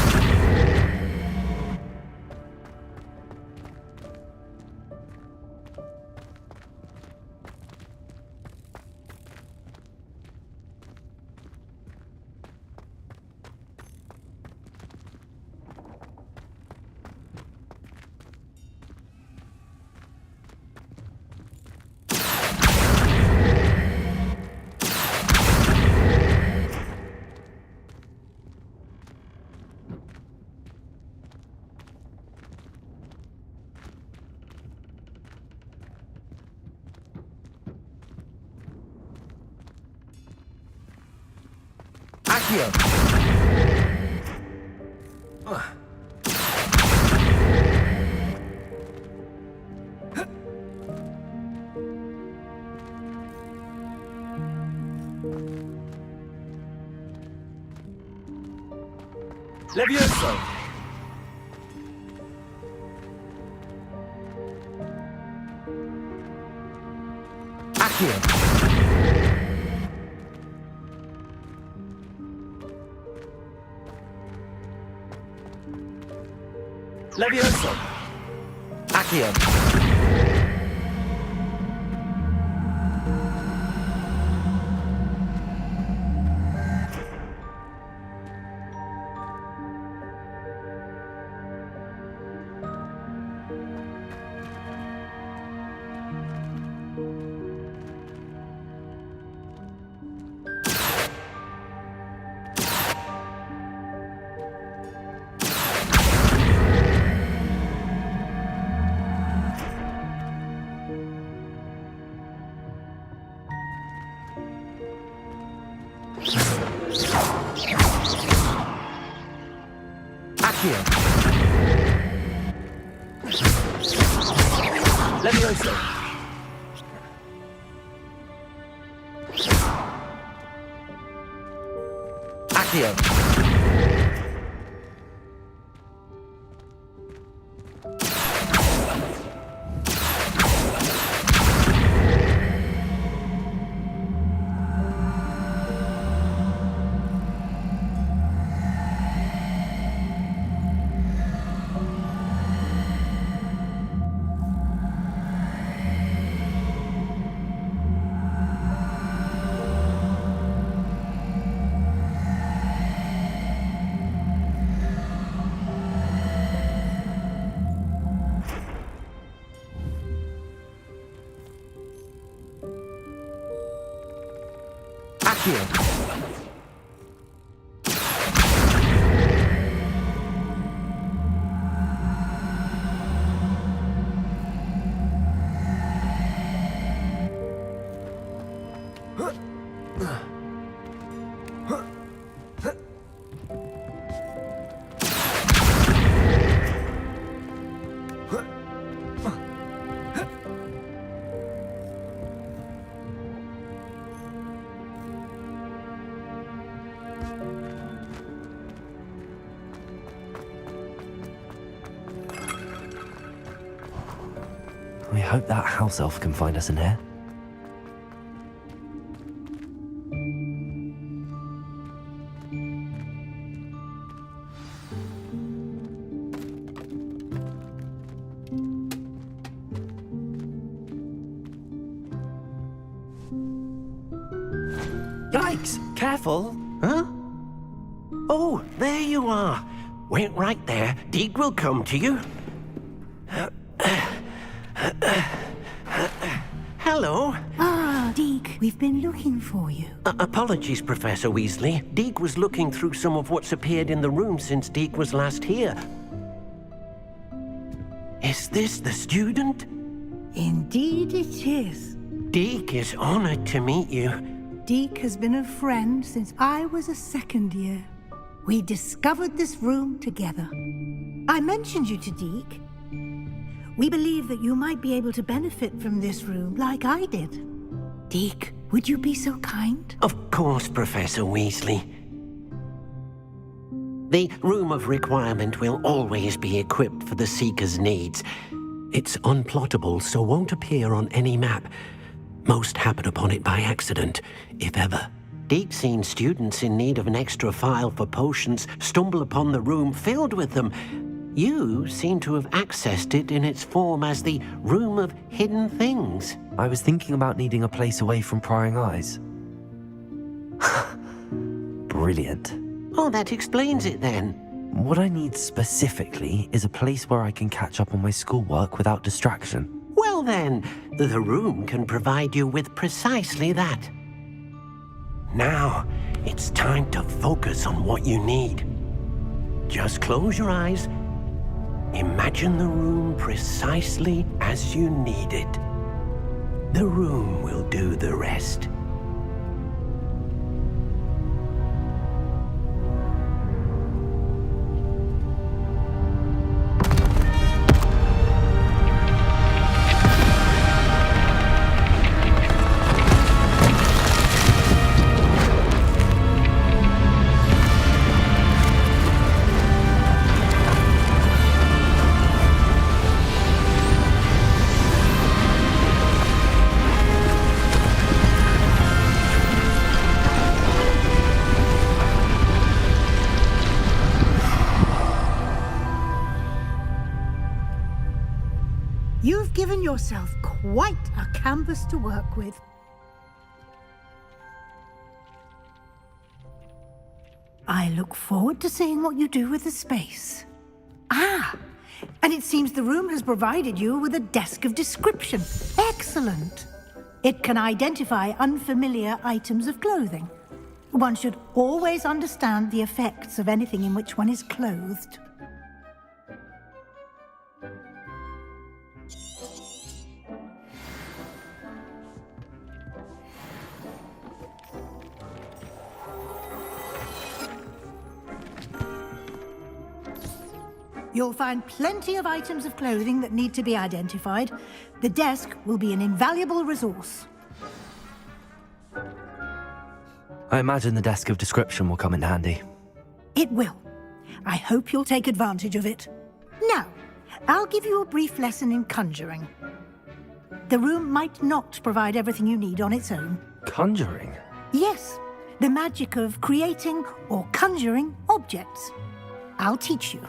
Levioso! Accio! Levioso! Accio! Accio! say so. Accio. I hope that house elf can find us in here. Yikes! Careful! Huh? Oh, there you are. Wait right there. Deke will come to you. Hello. Ah, Deke, we've been looking for you. Apologies, Professor Weasley. Deke was looking through some of what's appeared in the room since Deke was last here. Is this the student? Indeed it is. Deke is honored to meet you. Deke has been a friend since I was a second year. We discovered this room together. I mentioned you to Deke. We believe that you might be able to benefit from this room like I did. Deke, would you be so kind? Of course, Professor Weasley. The Room of Requirement will always be equipped for the Seeker's needs. It's unplottable, so won't appear on any map. Most happen upon it by accident, if ever. Deke's seen students in need of an extra file for potions stumble upon the room filled with them. You seem to have accessed it in its form as the Room of Hidden Things. I was thinking about needing a place away from prying eyes. Brilliant. Oh, that explains it then. What I need specifically is a place where I can catch up on my schoolwork without distraction. Well then, the room can provide you with precisely that. Now, it's time to focus on what you need. Just close your eyes. Imagine the room precisely as you need it. The room will do the rest. You've given yourself quite a canvas to work with. I look forward to seeing what you do with the space. Ah, and it seems the room has provided you with a desk of description. Excellent. It can identify unfamiliar items of clothing. One should always understand the effects of anything in which one is clothed. You'll find plenty of items of clothing that need to be identified. The desk will be an invaluable resource. I imagine the desk of description will come in handy. It will. I hope you'll take advantage of it. Now, I'll give you a brief lesson in conjuring. The room might not provide everything you need on its own. Conjuring? Yes, the magic of creating or conjuring objects. I'll teach you.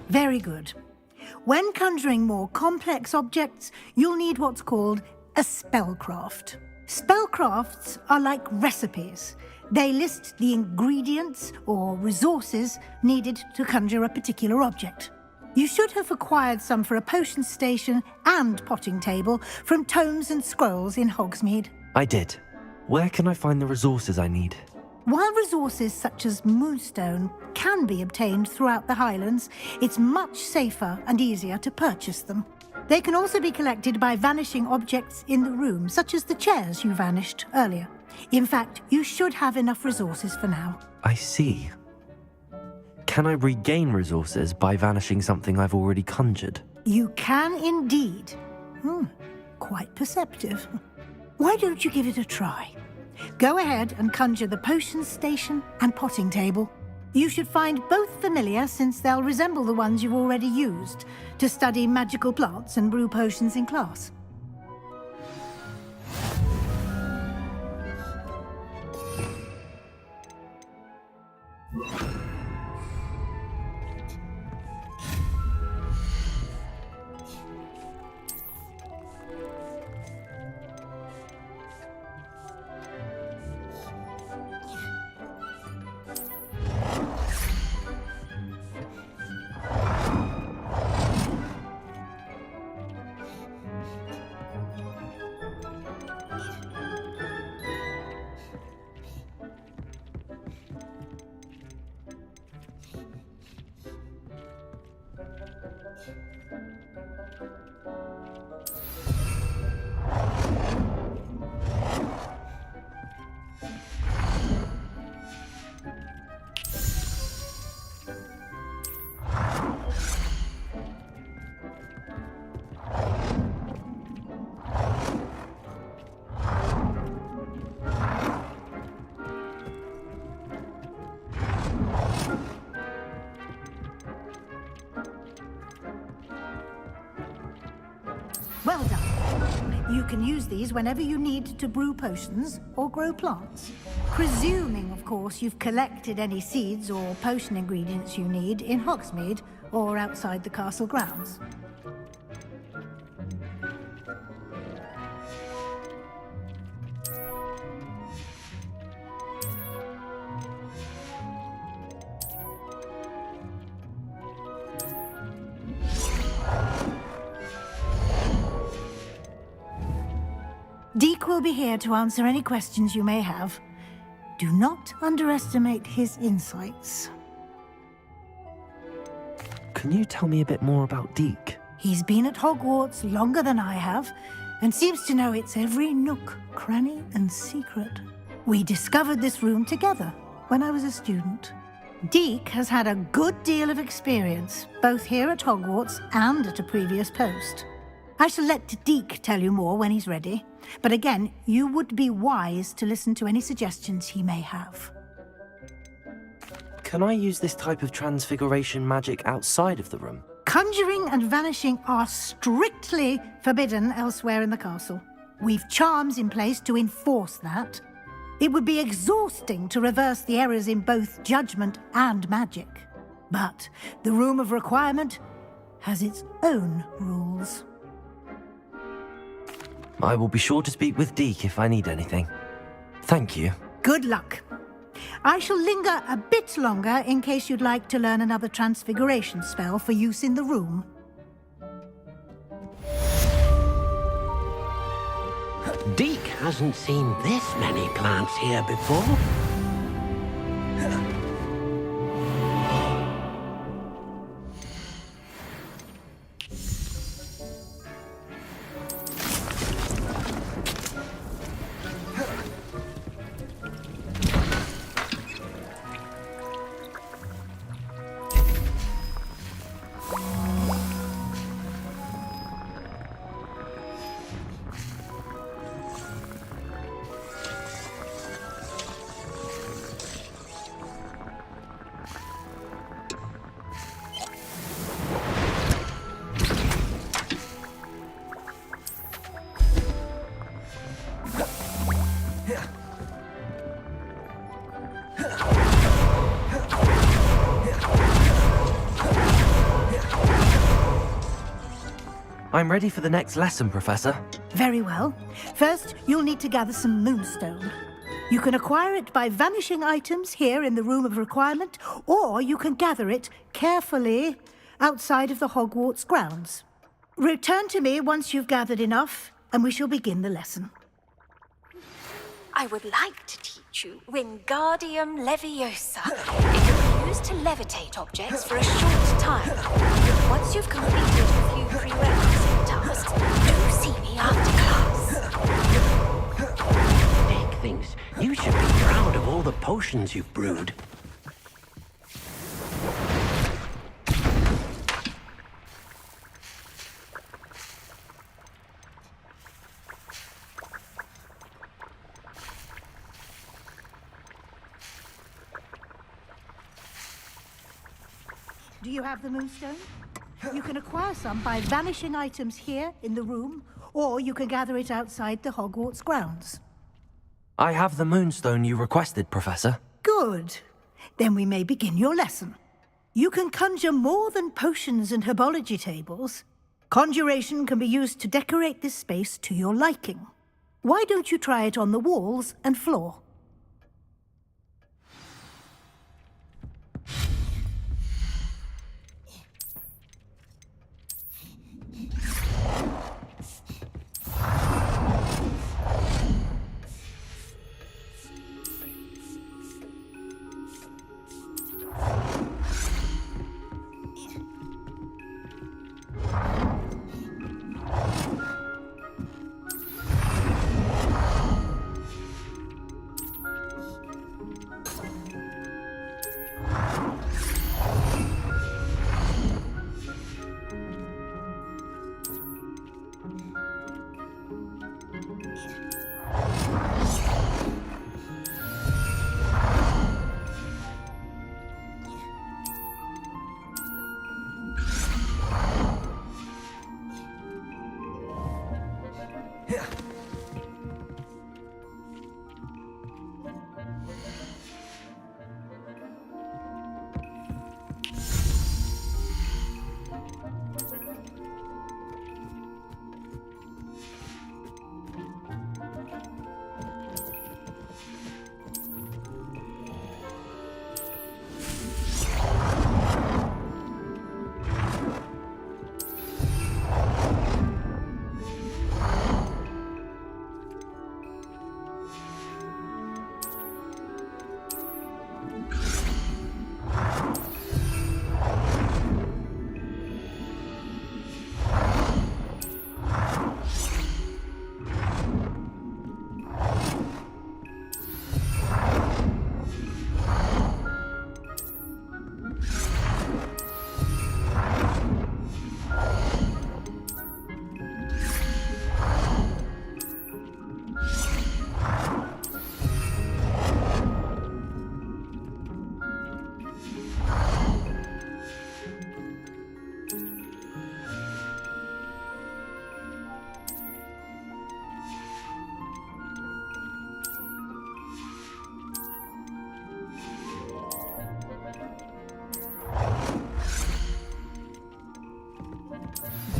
Very good. When conjuring more complex objects, you'll need what's called a spellcraft. Spellcrafts are like recipes. They list the ingredients or resources needed to conjure a particular object. You should have acquired some for a potion station and potting table from tomes and scrolls in Hogsmeade. I did. Where can I find the resources I need? While resources such as moonstone can be obtained throughout the Highlands, it's much safer and easier to purchase them. They can also be collected by vanishing objects in the room, such as the chairs you vanished earlier. In fact, you should have enough resources for now. I see. Can I regain resources by vanishing something I've already conjured? You can indeed. Quite perceptive. Why don't you give it a try? Go ahead and conjure the potion station and potting table. You should find both familiar, since they'll resemble the ones you've already used to study magical plants and brew potions in class. Well done. You can use these whenever you need to brew potions or grow plants. Presuming, of course, you've collected any seeds or potion ingredients you need in Hogsmeade or outside the castle grounds. Deek will be here to answer any questions you may have. Do not underestimate his insights. Can you tell me a bit more about Deek? He's been at Hogwarts longer than I have, and seems to know its every nook, cranny, and secret. We discovered this room together when I was a student. Deek has had a good deal of experience, both here at Hogwarts and at a previous post. I shall let Deek tell you more when he's ready, but again, you would be wise to listen to any suggestions he may have. Can I use this type of transfiguration magic outside of the room? Conjuring and vanishing are strictly forbidden elsewhere in the castle. We've charms in place to enforce that. It would be exhausting to reverse the errors in both judgment and magic. But the Room of Requirement has its own rules. I will be sure to speak with Deek if I need anything. Thank you. Good luck. I shall linger a bit longer in case you'd like to learn another transfiguration spell for use in the room. Deek hasn't seen this many plants here before. I'm ready for the next lesson, Professor. Very well. First, you'll need to gather some moonstone. You can acquire it by vanishing items here in the Room of Requirement, or you can gather it carefully outside of the Hogwarts grounds. Return to me once you've gathered enough, and we shall begin the lesson. I would like to teach you Wingardium Leviosa. It can be used to levitate objects for a short time. Once you've completed a few prerequisite tasks, do see me after class. Dick thinks you should be proud of all the potions you've brewed. Do you have the moonstone? You can acquire some by vanishing items here in the room, or you can gather it outside the Hogwarts grounds. I have the moonstone you requested, Professor. Good. Then we may begin your lesson. You can conjure more than potions and herbology tables. Conjuration can be used to decorate this space to your liking. Why don't you try it on the walls and floor?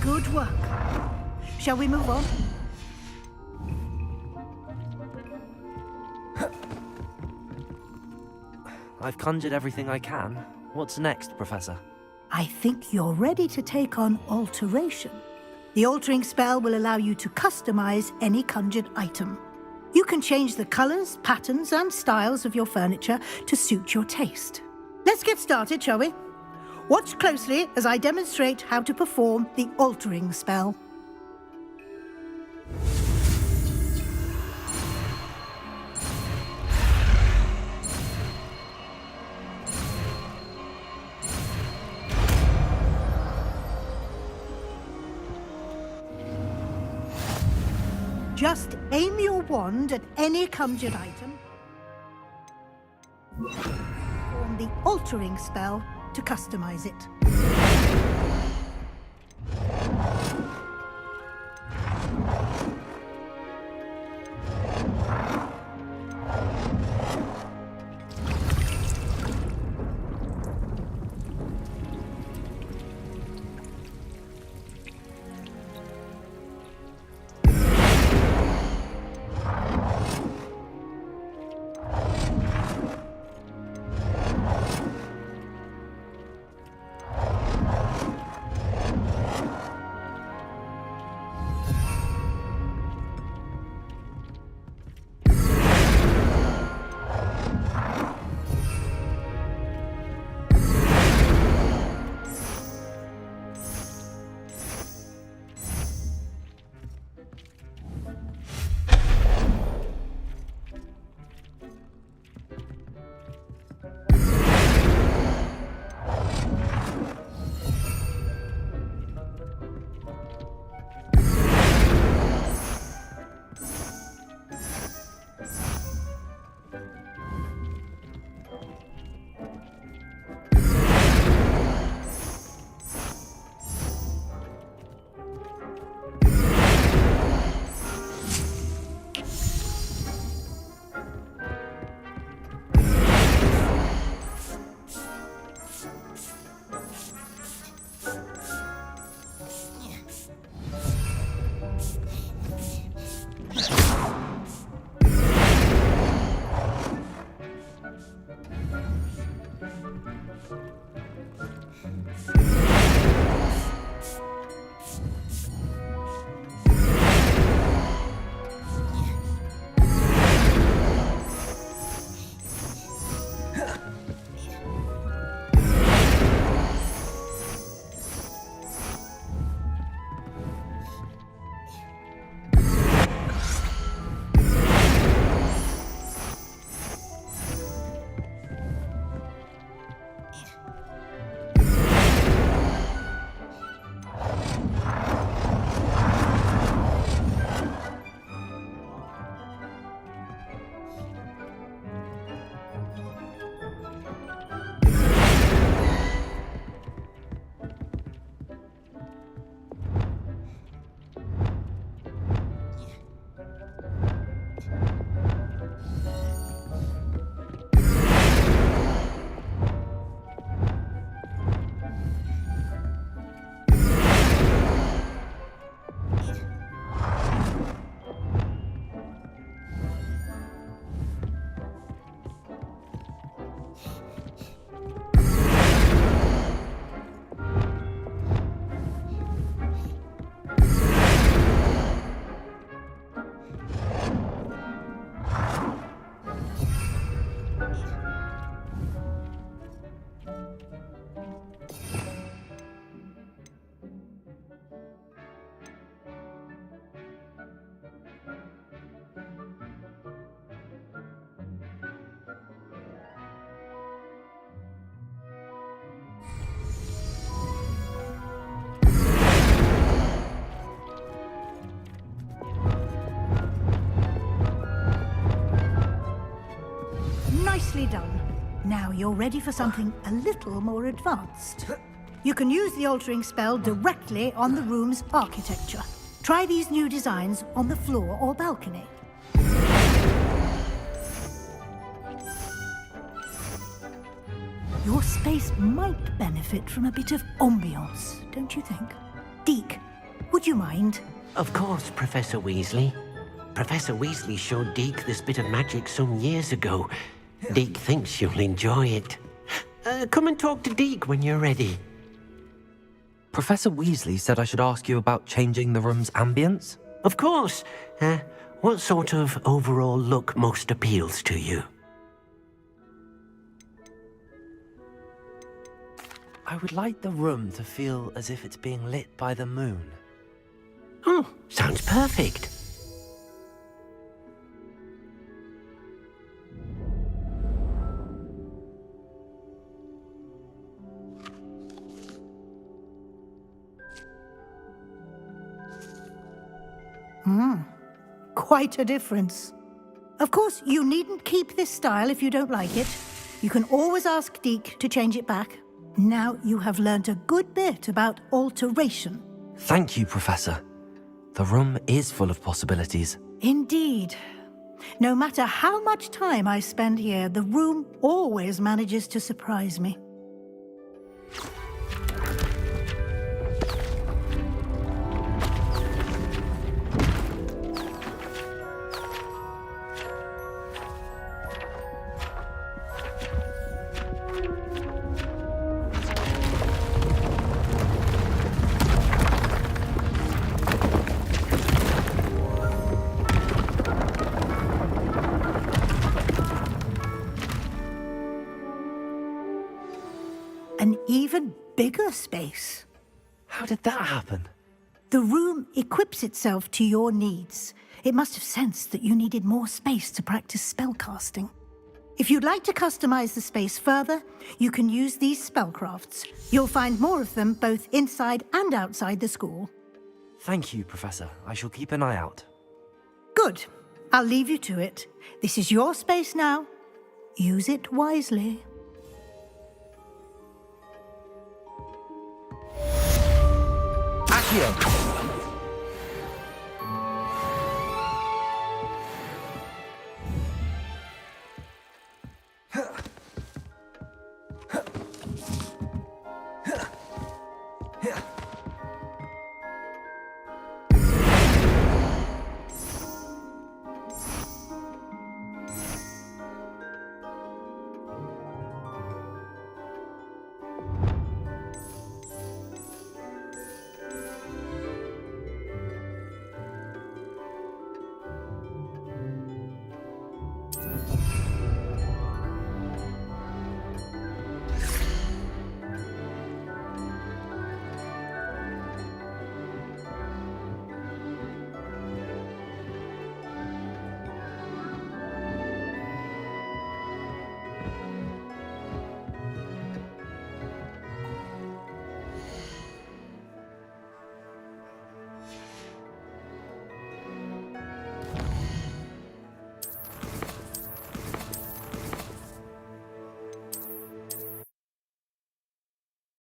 Good work. Shall we move on? I've conjured everything I can. What's next, Professor? I think you're ready to take on alteration. The altering spell will allow you to customize any conjured item. You can change the colors, patterns, and styles of your furniture to suit your taste. Let's get started, shall we? Watch closely as I demonstrate how to perform the altering spell. Just aim your wand at any conjured item. Perform the altering spell to customize it. Nicely done. Now you're ready for something a little more advanced. You can use the altering spell directly on the room's architecture. Try these new designs on the floor or balcony. Your space might benefit from a bit of ambiance, don't you think? Deke, would you mind? Of course, Professor Weasley. Professor Weasley showed Deke this bit of magic some years ago. Deke thinks you'll enjoy it. Come and talk to Deke when you're ready. Professor Weasley said I should ask you about changing the room's ambience? Of course. What sort of overall look most appeals to you? I would like the room to feel as if it's being lit by the moon. Oh, sounds perfect. Quite a difference. Of course, you needn't keep this style if you don't like it. You can always ask Deke to change it back. Now you have learnt a good bit about alteration. Thank you, Professor. The room is full of possibilities. Indeed. No matter how much time I spend here, the room always manages to surprise me. An even bigger space. How did that happen? The room equips itself to your needs. It must have sensed that you needed more space to practice spellcasting. If you'd like to customize the space further, you can use these spellcrafts. You'll find more of them both inside and outside the school. Thank you, Professor. I shall keep an eye out. Good. I'll leave you to it. This is your space now. Use it wisely. Accio!